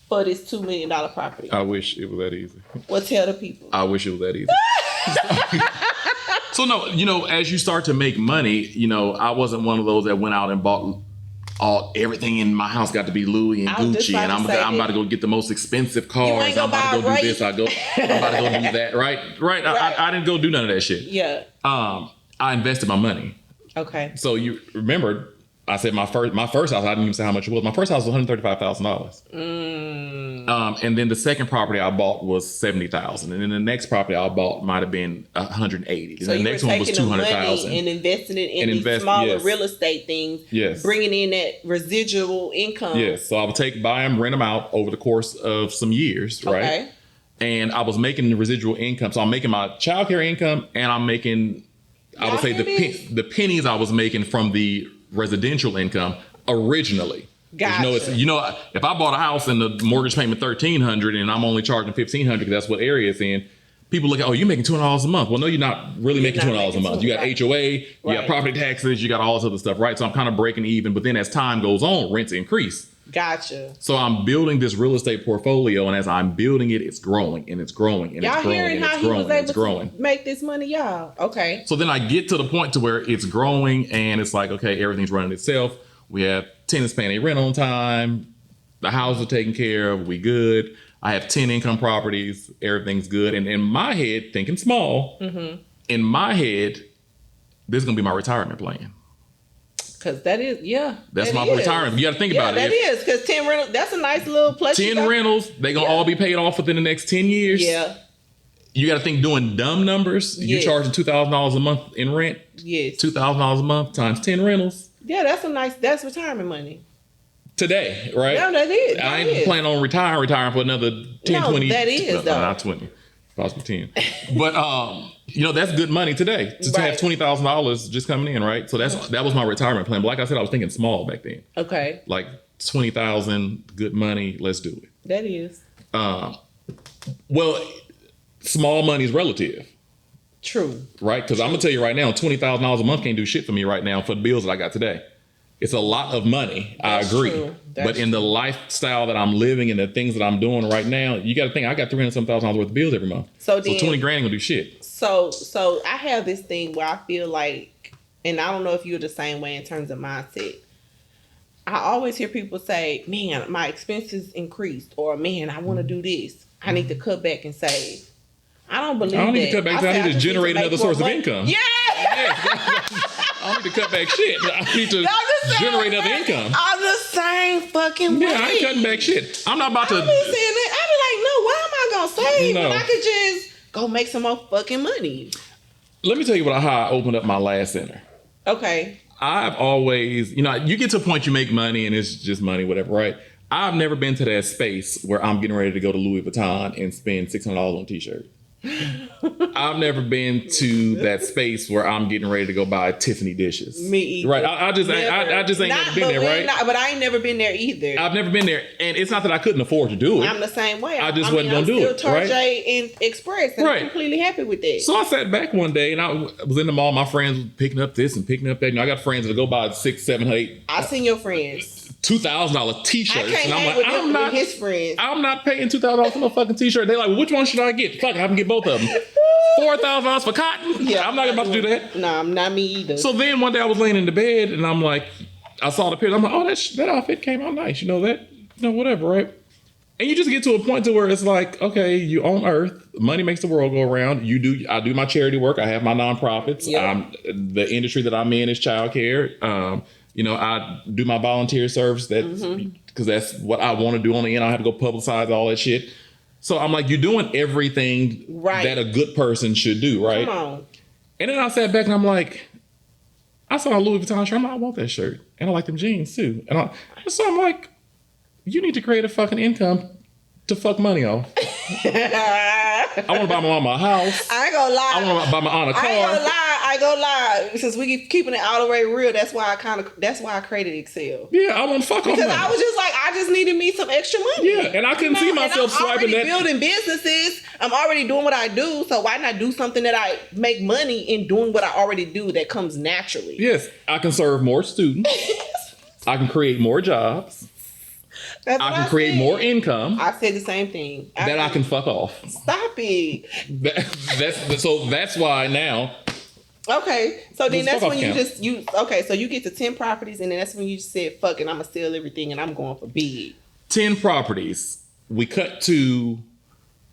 for this $2 million property. I wish it was that easy. Well, tell the people. I wish it was that easy. So no, as you start to make money, I wasn't one of those that went out and bought everything in my house got to be Louis and Gucci, and I'm about to go get the most expensive cars. I'm about to go do this. I'm about to go do that. Right. I didn't go do none of that shit. Yeah. I invested my money. Okay. So you remember, I said my first house, I didn't even say how much it was. My first house was $135,000. And then the second property I bought was $70,000. And then the next property I bought might have been $180,000. So and the next one was $200,000. And investing it in these smaller real estate things. Yes. Bringing in that residual income. Yes. So I would buy them, rent them out over the course of some years, right? Okay. And I was making the residual income. So I'm making my childcare income, and I'm making, I would say, the pennies I was making from the residential income originally. Gotcha. If I bought a house and the mortgage payment $1,300 and I'm only charging $1,500 because that's what area it's in, people look at, oh, you're making $200 a month. Well, no, you're not really making $200 a month. You got HOA, you got property taxes, you got all this other stuff, right? So I'm kind of breaking even. But then as time goes on, rents increase. Gotcha. So I'm building this real estate portfolio, and as I'm building it, it's growing and it's growing and it's growing and it's growing and it's growing. Make this money, y'all. Okay. So then I get to the point to where it's growing, and it's like, okay, everything's running itself. We have tenants paying their rent on time. The houses are taken care of. We good. I have 10 income properties. Everything's good. And in my head, thinking small, in my head, this is gonna be my retirement plan. Because that is, that's my retirement. You got to think about it. That is, because 10 rentals, that's a nice little plus. 10 rentals, they're going to all be paid off within the next 10 years. Yeah. You got to think doing dumb numbers. You're charging $2,000 a month in rent. Yes. $2,000 a month times 10 rentals. Yeah, that's retirement money. Today, right? Yeah, that is. I ain't planning on retiring for another 10, 20. That is, though. Not 20. Possibly 10. But, that's good money today to have $20,000 just coming in, right? So that was my retirement plan. But like I said, I was thinking small back then. Okay. Like 20,000, good money. Let's do it. That is. Well, small money is relative. True. Right? Because I'm going to tell you right now, $20,000 a month can't do shit for me right now for the bills that I got today. It's a lot of money. That's I agree. True. But in the lifestyle that I'm living and the things that I'm doing right now, you got to think I got $300,000 worth of bills every month. So 20 grand ain't gonna do shit. So I have this thing where I feel like, and I don't know if you're the same way in terms of mindset. I always hear people say, man, my expenses increased, or man, I want to do this. I need to cut back and save. I don't believe that. I don't need to cut back. I need to generate another source of income. Yeah. I don't need to cut back shit. I need to generate other income. I'm the same fucking way. Yeah, I ain't cutting back shit. I'm not about to. I be saying that. I be like, no, why am I gonna save when I could just go make some more fucking money? Let me tell you how I opened up my last center. Okay. I've always, you get to a point you make money and it's just money, whatever, right? I've never been to that space where I'm getting ready to go to Louis Vuitton and spend $600 on a t-shirt. I've never been to that space where I'm getting ready to go buy Tiffany dishes. Me either. Right. I just ain't never been there, right? But I ain't never been there either. I've never been there. And it's not that I couldn't afford to do it. I'm the same way. I just wasn't going to do it. Right? and Express. And I'm completely happy with that. So I sat back one day and I was in the mall. My friends were picking up this and picking up that. I got friends that go buy 6, 7, 8. I've seen your friends. $2,000 t-shirts. I can't hang with his friends. I'm not paying $2,000 for no fucking t-shirt. They're like, well, which one should I get? Fuck, I can get both of them. $4,000 for cotton? Yeah, I'm not about to do that. No, not me either. So then one day I was laying in the bed and I'm like, I saw the picture. I'm like, oh, that outfit came out nice. Whatever, right? And you just get to a point to where it's like, okay, you own Earth. Money makes the world go around. I do my charity work. I have my nonprofits. Yep. The industry that I'm in is childcare. I do my volunteer service because that's what I want to do on the end. I have to go publicize all that shit. So I'm like, you're doing everything that a good person should do, right? Come on. And then I sat back and I'm like, I saw a Louis Vuitton shirt. I'm like, I want that shirt. And I like them jeans too. So I'm like, you need to create a fucking income to fuck money off. I want to buy my mama a house. I ain't gonna lie. I want to buy my aunt a car. I ain't gonna lie. Since we keep keeping it all the way real, that's why I created Excell. Yeah, I want to fuck off because money. I was just like, I just needed me some extra money. Yeah, and I couldn't see myself swiping that. I'm already building businesses. I'm already doing what I do. So why not do something that I make money in doing what I already do that comes naturally? Yes, I can serve more students. I can create more jobs. I can create more income. I said the same thing. I can fuck off. Stop it. That's why now. Okay, so then that's when so you get to 10 properties and then that's when you said, fuck it, I'm gonna sell everything and I'm going for big. 10 properties. We cut to,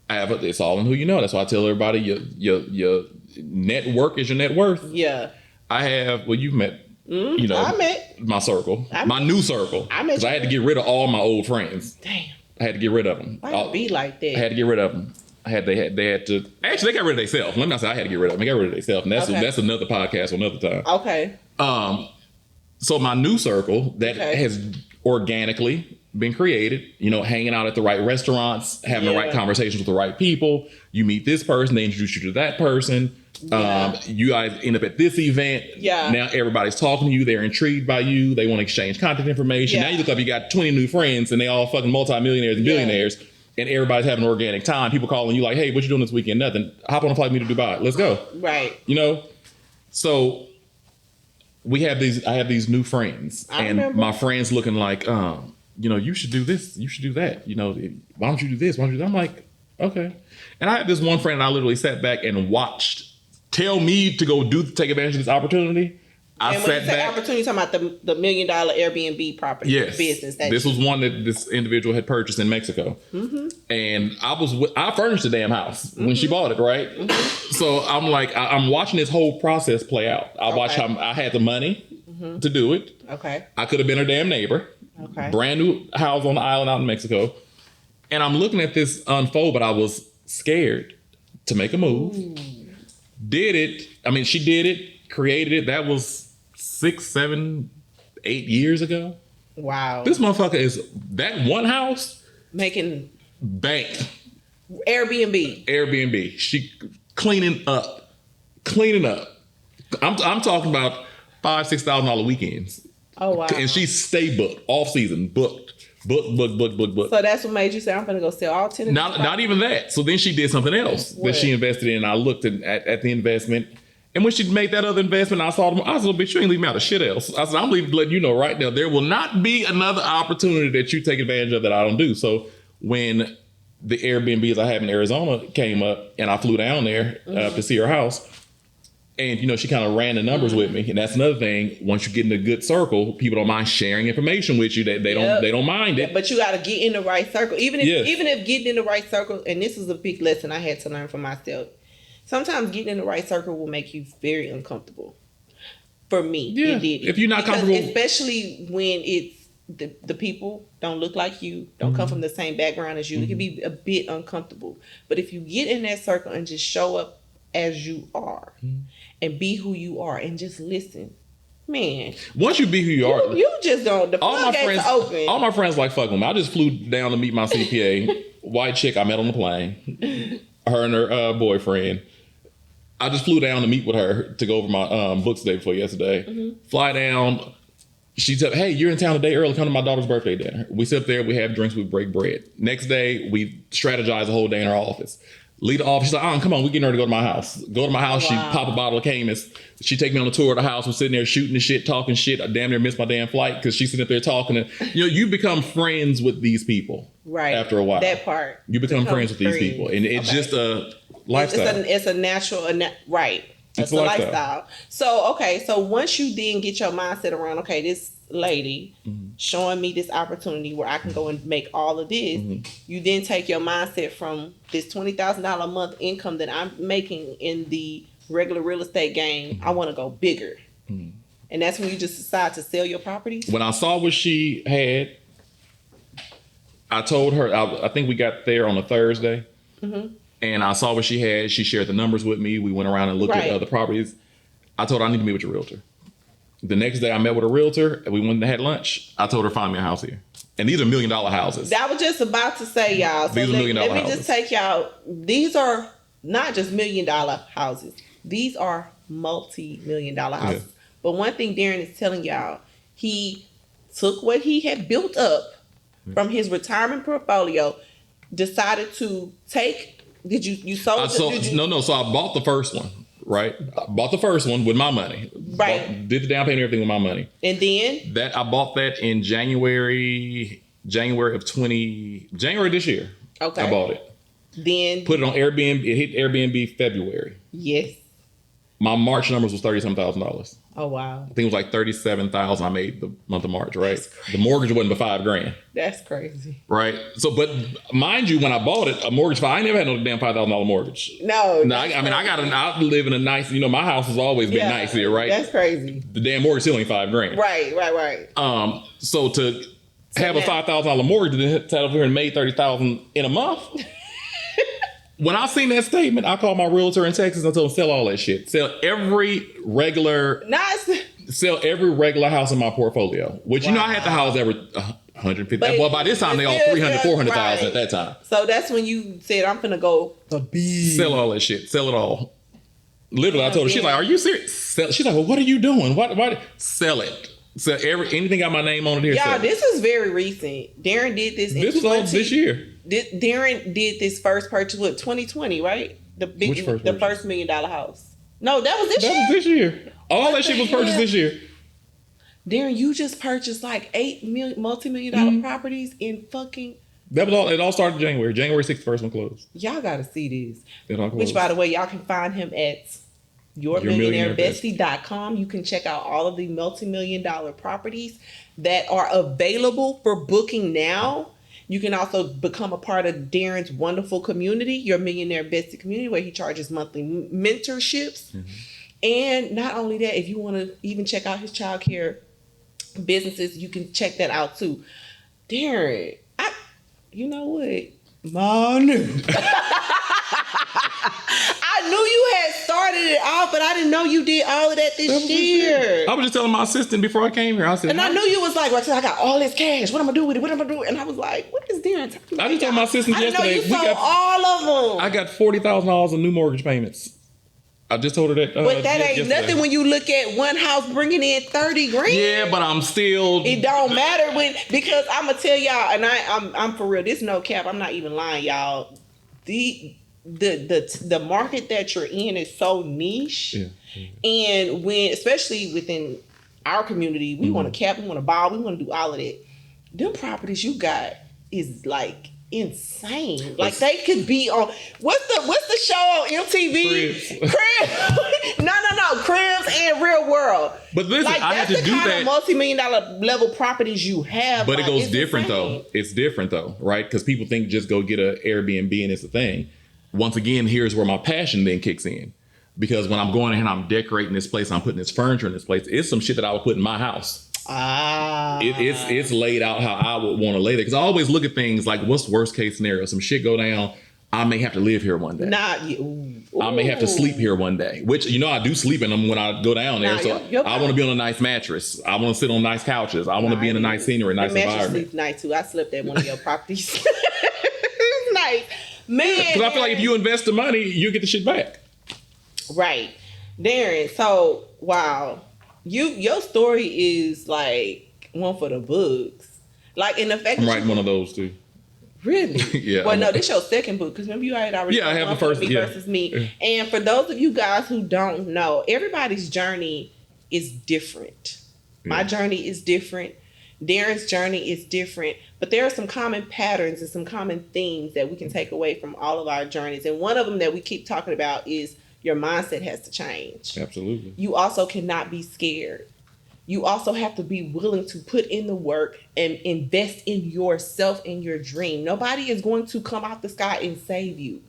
it's all in who you know. That's why I tell everybody your network is your net worth. Yeah. I have, you've met You know, my circle, my new circle. Because I had to get rid of all my old friends. Damn. I had to get rid of them. Why be like that? I had to get rid of them. They had to. Actually, they got rid of themselves. Let me not say I had to get rid of them. They got rid of themselves, and that's another podcast for another time. Okay. So my new circle that has organically been created, you know, hanging out at the right restaurants, having the right conversations with the right people. You meet this person, they introduce you to that person. You guys end up at this event. Now everybody's talking to you. They're intrigued by you. They want to exchange contact information. Now you look up, you got 20 new friends and they all fucking multimillionaires and billionaires. And everybody's having an organic time. People calling you like, hey, what you doing this weekend? Nothing. Hop on a flight with me to Dubai. Let's go. Right. You know? So I have these new friends. And my friends looking like, you know, you should do this. You should do that. You know, why don't you do this? Why don't you do that? I'm like, okay. And I had this one friend and I literally sat back and watched tell me to go take advantage of this opportunity. I sat back. Opportunity, talking about the $1 million Airbnb property business. This was one that this individual had purchased in Mexico, and I furnished the damn house when she bought it, right? So I'm like, I'm watching this whole process play out. I watched how I had the money to do it. Okay, I could have been her damn neighbor. Okay, brand new house on the island out in Mexico, and I'm looking at this unfold, but I was scared to make a move. Ooh. Did it? I mean, she did it, created it. That was 6, 7, 8 years ago. Wow. This motherfucker is that one house making bank. Airbnb. She cleaning up. I'm talking about $5,000-$6,000 weekends. Oh wow. And she stay booked, off season, booked. So that's what made you say, I'm gonna go sell all 10 of these. Not even that. So then she did something else that she invested in. I looked at the investment. And when she made that other investment, I saw them. I was like, bitch, you ain't leave me out of shit else. I said, I'm letting you know right now, there will not be another opportunity that you take advantage of that I don't do. So when the Airbnbs I have in Arizona came up and I flew down there to see her house, and, you know, she kind of ran the numbers with me. And that's another thing. Once you get in a good circle, people don't mind sharing information with you. They don't mind it. But you got to get in the right circle. Even if getting in the right circle, and this is a big lesson I had to learn for myself. Sometimes getting in the right circle will make you very uncomfortable. For me, it did. If you're not comfortable, especially when it's the people don't look like you, don't come from the same background as you, it can be a bit uncomfortable. But if you get in that circle and just show up as you are and be who you are and just listen, man. Once you be who you are, you just don't. The floodgates are open. All my friends like fuck with me. I just flew down to meet my CPA, white chick I met on the plane. Her and her boyfriend. I just flew down to meet with her to go over my books the day before yesterday. Fly down. She said, hey, you're in town today early. Come to my daughter's birthday dinner. We sit there. We have drinks. We break bread. Next day, we strategize the whole day in her office. Leave the office. She's like, come on. We getting her to go to my house. Go to my house. Wow. She pop a bottle of Camus. She take me on a tour of the house. We're sitting there shooting the shit, talking shit. I damn near missed my damn flight because she's sitting up there talking. And, you know, you become friends with these people. Right. After a while. That part. You become friends with these people. And it's just a lifestyle. It's a natural, right. It's a lifestyle. So once you then get your mindset around, okay, this lady showing me this opportunity where I can go and make all of this, you then take your mindset from this $20,000 a month income that I'm making in the regular real estate game. I want to go bigger. And that's when you just decide to sell your properties. When I saw what she had, I told her, I think we got there on a Thursday. And I saw what she had. She shared the numbers with me. We went around and looked at other properties. I told her I need to meet with your realtor. The next day I met with a realtor and we went and had lunch. I told her, find me a house here. And these are $1 million houses. I was just about to say, y'all. So these are $1 million houses. Let me just take y'all. These are not just $1 million houses. These are multi-million-dollar houses. Yeah. But one thing Darren is telling y'all, he took what he had built up from his retirement portfolio, decided to take. Did you sold? No. So I bought the first one, right? I bought the first one with my money, right? Did the down payment, everything with my money, and then I bought that in January this year. Okay, I bought it. Then put it on Airbnb. It hit Airbnb February. Yes. My March numbers was $37,000. Oh, wow. I think it was like $37,000 I made the month of March, right? The mortgage wasn't but $5,000. That's crazy. Right? So, but mind you, when I bought it, a mortgage, I ain't never had no damn $5,000 mortgage. No. I live in a nice, my house has always been nice here, right? That's crazy. The damn mortgage still ain't $5,000. Right. So to have a $5,000 mortgage and sat up here and made $30,000 in a month. When I seen that statement, I called my realtor in Texas and told him, sell all that shit. Sell every regular house in my portfolio. Which, I had the house that were 150. Well, by this time, they all 300, 400,000 at that time. So that's when you said, I'm finna go sell all that shit. Sell it all. Literally, I told her, she's like, are you serious? She's like, well, what are you doing? Why? Sell it. Sell anything got my name on it here. Y'all, this was very recent. Darren did this. This was all this year. Darren did this first purchase, 2020, right? Which first purchase? First $1 million house. No, that was this year. That was this year. All that shit was purchased this year. Darren, you just purchased like 8 multi-million-dollar properties in fucking... That was all. It all started January. January 6th, first one closed. Y'all got to see this. It all closed. Which, by the way, y'all can find him at yourmillionairebestie.com. You can check out all of the multi-million-dollar properties that are available for booking now. You can also become a part of Darren's wonderful community, Your Millionaire Bestie community, where he charges monthly mentorships. Mm-hmm. And not only that, if you want to even check out his childcare businesses, you can check that out too. Darren, you know what? Manu. I knew you had started it off, but I didn't know you did all of that this year. I was just telling my assistant before I came here. I said, and I knew you was like, I got all this cash. What am I doing with it? What am I doing? And I was like, what is Darren talking about? I just told my assistant yesterday. I didn't know you sold all of them. I got $40,000 in new mortgage payments. I just told her that. But that ain't yesterday. Nothing when you look at one house bringing in $30,000. Yeah, but I'm still. It don't matter because I'm gonna tell y'all, and I'm for real. This no cap. I'm not even lying, y'all. The market that you're in is so niche, and when especially within our community, we want to cap, we want to buy, we want to do all of that. Them properties you got is like insane. Like they could be on what's the show on MTV? Cribs. No. Cribs and Real World. But listen, like, I had to do that. That's the multi-million-dollar level properties you have. But it goes different though. It's different though, right? Because people think just go get an Airbnb and it's a thing. Once again, here's where my passion then kicks in. Because when I'm going in and I'm decorating this place, I'm putting this furniture in this place, it's some shit that I would put in my house. It's laid out how I would want to lay it. Because I always look at things like, what's the worst case scenario? Some shit go down. I may have to live here one day. I may have to sleep here one day. Which, I do sleep in them when I go down there. So I want to be on a nice mattress. I want to sit on nice couches. I want to be in a nice scenery, nice environment. Sleeps nice too. I slept at one of your properties. It's nice. Man. Because I feel like if you invest the money, you get the shit back. Right. Darren, so, wow. Your story is like one for the books. Like in the fact I'm writing one of those too. Really? Yeah. Well, no, this is your second book because remember you had already. Yeah, I have the first. Me versus me. Yeah. And for those of you guys who don't know, everybody's journey is different. Yeah. My journey is different. Darren's journey is different, but there are some common patterns and some common themes that we can take away from all of our journeys. And one of them that we keep talking about is your mindset has to change. Absolutely. You also cannot be scared. You also have to be willing to put in the work and invest in yourself and your dream. Nobody is going to come out the sky and save you.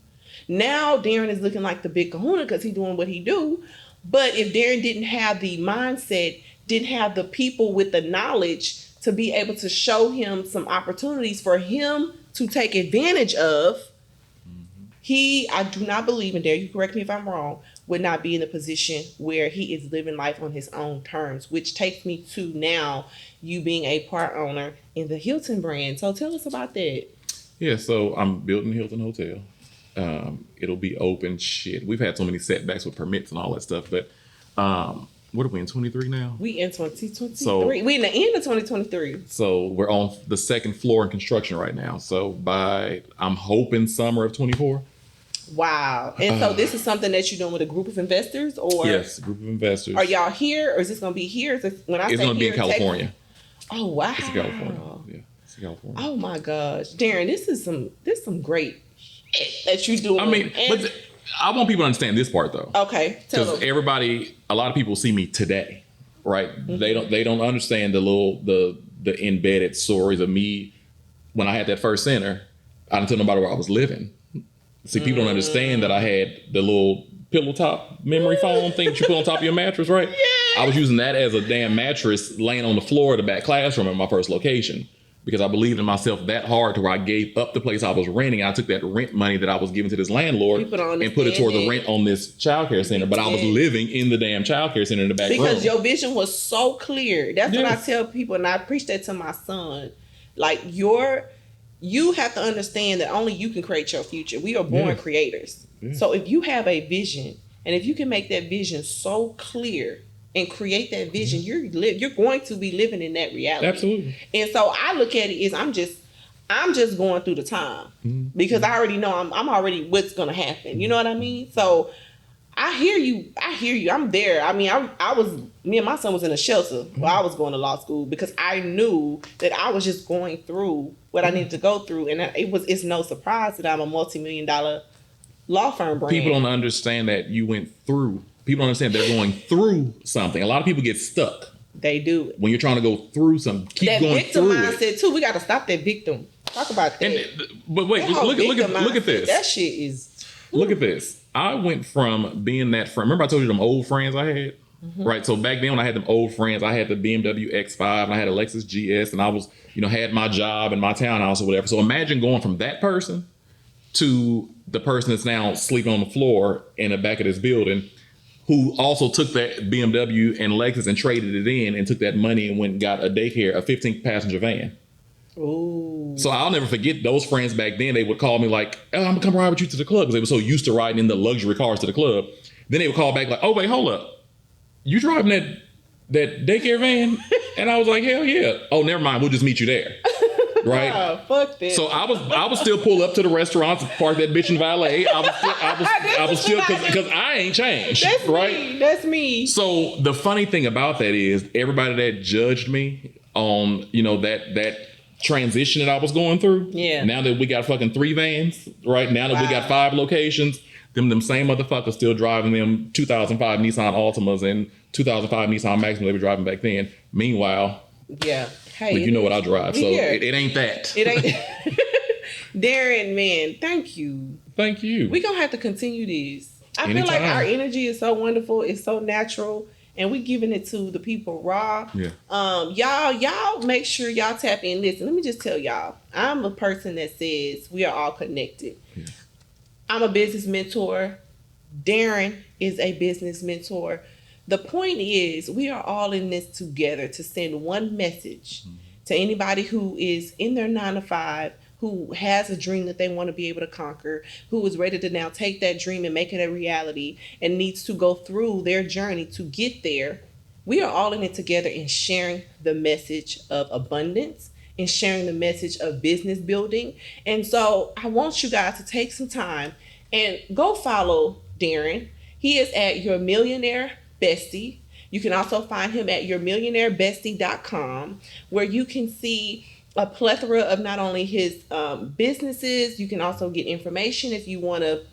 Now Darren is looking like the big kahuna because he's doing what he do. But if Darren didn't have the mindset, didn't have the people with the knowledge to be able to show him some opportunities for him to take advantage of, I do not believe, and Darren, you correct me if I'm wrong, would not be in a position where he is living life on his own terms, which takes me to now you being a part owner in the Hilton brand. So tell us about that. Yeah, so I'm building Hilton Hotel. It'll be open. We've had so many setbacks with permits and all that stuff, but what are we in 23 now? We in 2023. So, we in the end of 2023. So we're on the second floor in construction right now. So I'm hoping summer of 24. Wow. And so this is something that you're doing with a group of investors, or? Yes, a group of investors. Are y'all here, or is this going to be here? It's going to be in California. Oh, wow. It's in California. Yeah, it's in California. Oh my gosh. Darren, this is some great shit that you're doing. I mean, but I want people to understand this part though. Okay. Because a lot of people see me today. right? They don't understand the embedded stories of me when I had that first center. I didn't tell nobody where I was living. See, people don't understand that I had the little pillow top memory foam thing that you put on top of your mattress, right? Yeah. I was using that as a damn mattress laying on the floor of the back classroom in my first location because I believed in myself that hard to where I gave up the place I was renting. I took that rent money that I was giving to this landlord and put it toward the rent on this childcare center. But I was living in the damn childcare center in the back room. Because your vision was so clear. That's what I tell people, and I preach that to my son. Like, you have to understand that only you can create your future. We are born creators. Yeah. So if you have a vision, and if you can make that vision so clear and create that vision, you're going to be living in that reality. Absolutely. And so I look at it as I'm just going through the time because I already know I'm already what's going to happen. You know what I mean? So I hear you. I'm there. I mean, me and my son was in a shelter while I was going to law school because I knew that I was just going through what I needed to go through. And it's no surprise that I'm a multi-million-dollar law firm brand. People don't understand that you went through. People don't understand they're going through something. A lot of people get stuck. They do. When you're trying to go through something, keep that going through it. That victim mindset too. We got to stop that victim. Talk about that. But wait, look at this. That shit is. Look at this. I went from being that friend. Remember I told you them old friends I had? Right. So back then when I had them old friends, I had the BMW X5 and I had a Lexus GS and I was, had my job and my townhouse or whatever. So imagine going from that person to the person that's now sleeping on the floor in the back of this building who also took that BMW and Lexus and traded it in and took that money and went and got a Daycare, a 15-passenger van. Ooh. So I'll never forget those friends back then. They would call me like, oh, I'm gonna come ride with you to the club because they were so used to riding in the luxury cars to the club. Then they would call back like, oh, wait, hold up. You driving that Daycare van? And I was like, hell yeah. Oh, never mind. We'll just meet you there. Right? Oh, fuck this. So I was still pull up to the restaurants, park that bitch in valet. I was still because I ain't changed. That's right? Me. That's me. So the funny thing about that is everybody that judged me on, that transition that I was going through. Yeah. Now that we got fucking 3 vans, right? Now that we got 5 locations, them same motherfuckers still driving them 2005 Nissan Altimas and 2005 Nissan Maxima they were driving back then. Meanwhile, yeah. Hey, but you know what I drive, so it ain't that. It ain't. Darren, man, thank you. Thank you. We're going to have to continue this. I Anytime. feel like our energy is so wonderful. It's so natural. And we giving it to the people raw. Yeah. Y'all make sure y'all tap in. Listen, let me just tell y'all. I'm a person that says we are all connected. Yeah. I'm a business mentor. Darren is a business mentor. The point is we are all in this together to send one message to anybody who is in their 9-to-5, who has a dream that they want to be able to conquer, who is ready to now take that dream and make it a reality and needs to go through their journey to get there. We are all in it together in sharing the message of abundance and sharing the message of business building. And so I want you guys to take some time and go follow Darren. He is at Your Millionaire Bestie. You can also find him at yourmillionairebestie.com, where you can see a plethora of not only his businesses. You can also get information if you want to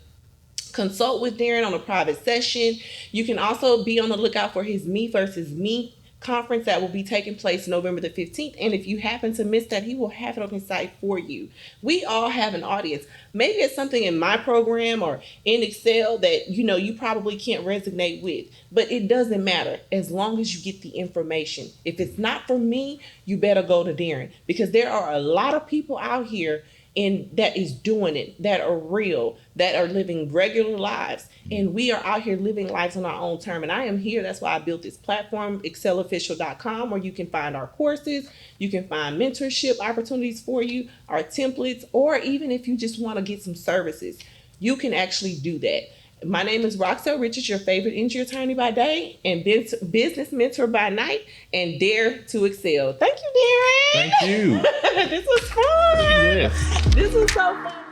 consult with Darren on a private session. You can also be on the lookout for his Me Versus Me conference that will be taking place November the 15th. And if you happen to miss that, he will have it on his site for you. We all have an audience. Maybe it's something in my program or in Excel that, you probably can't resonate with, but it doesn't matter as long as you get the information. If it's not for me, you better go to Darren, because there are a lot of people out here that is doing it, that are real, that are living regular lives. And we are out here living lives on our own term. And I am here. That's why I built this platform, ExcelOfficial.com, where you can find our courses. You can find mentorship opportunities for you, our templates, or even if you just want to get some services, you can actually do that. My name is Roxelle Richards, your favorite injury attorney by day and business mentor by night, and Dare to Excel. Thank you, Darren. Thank you. This was fun. Yes. This was so fun.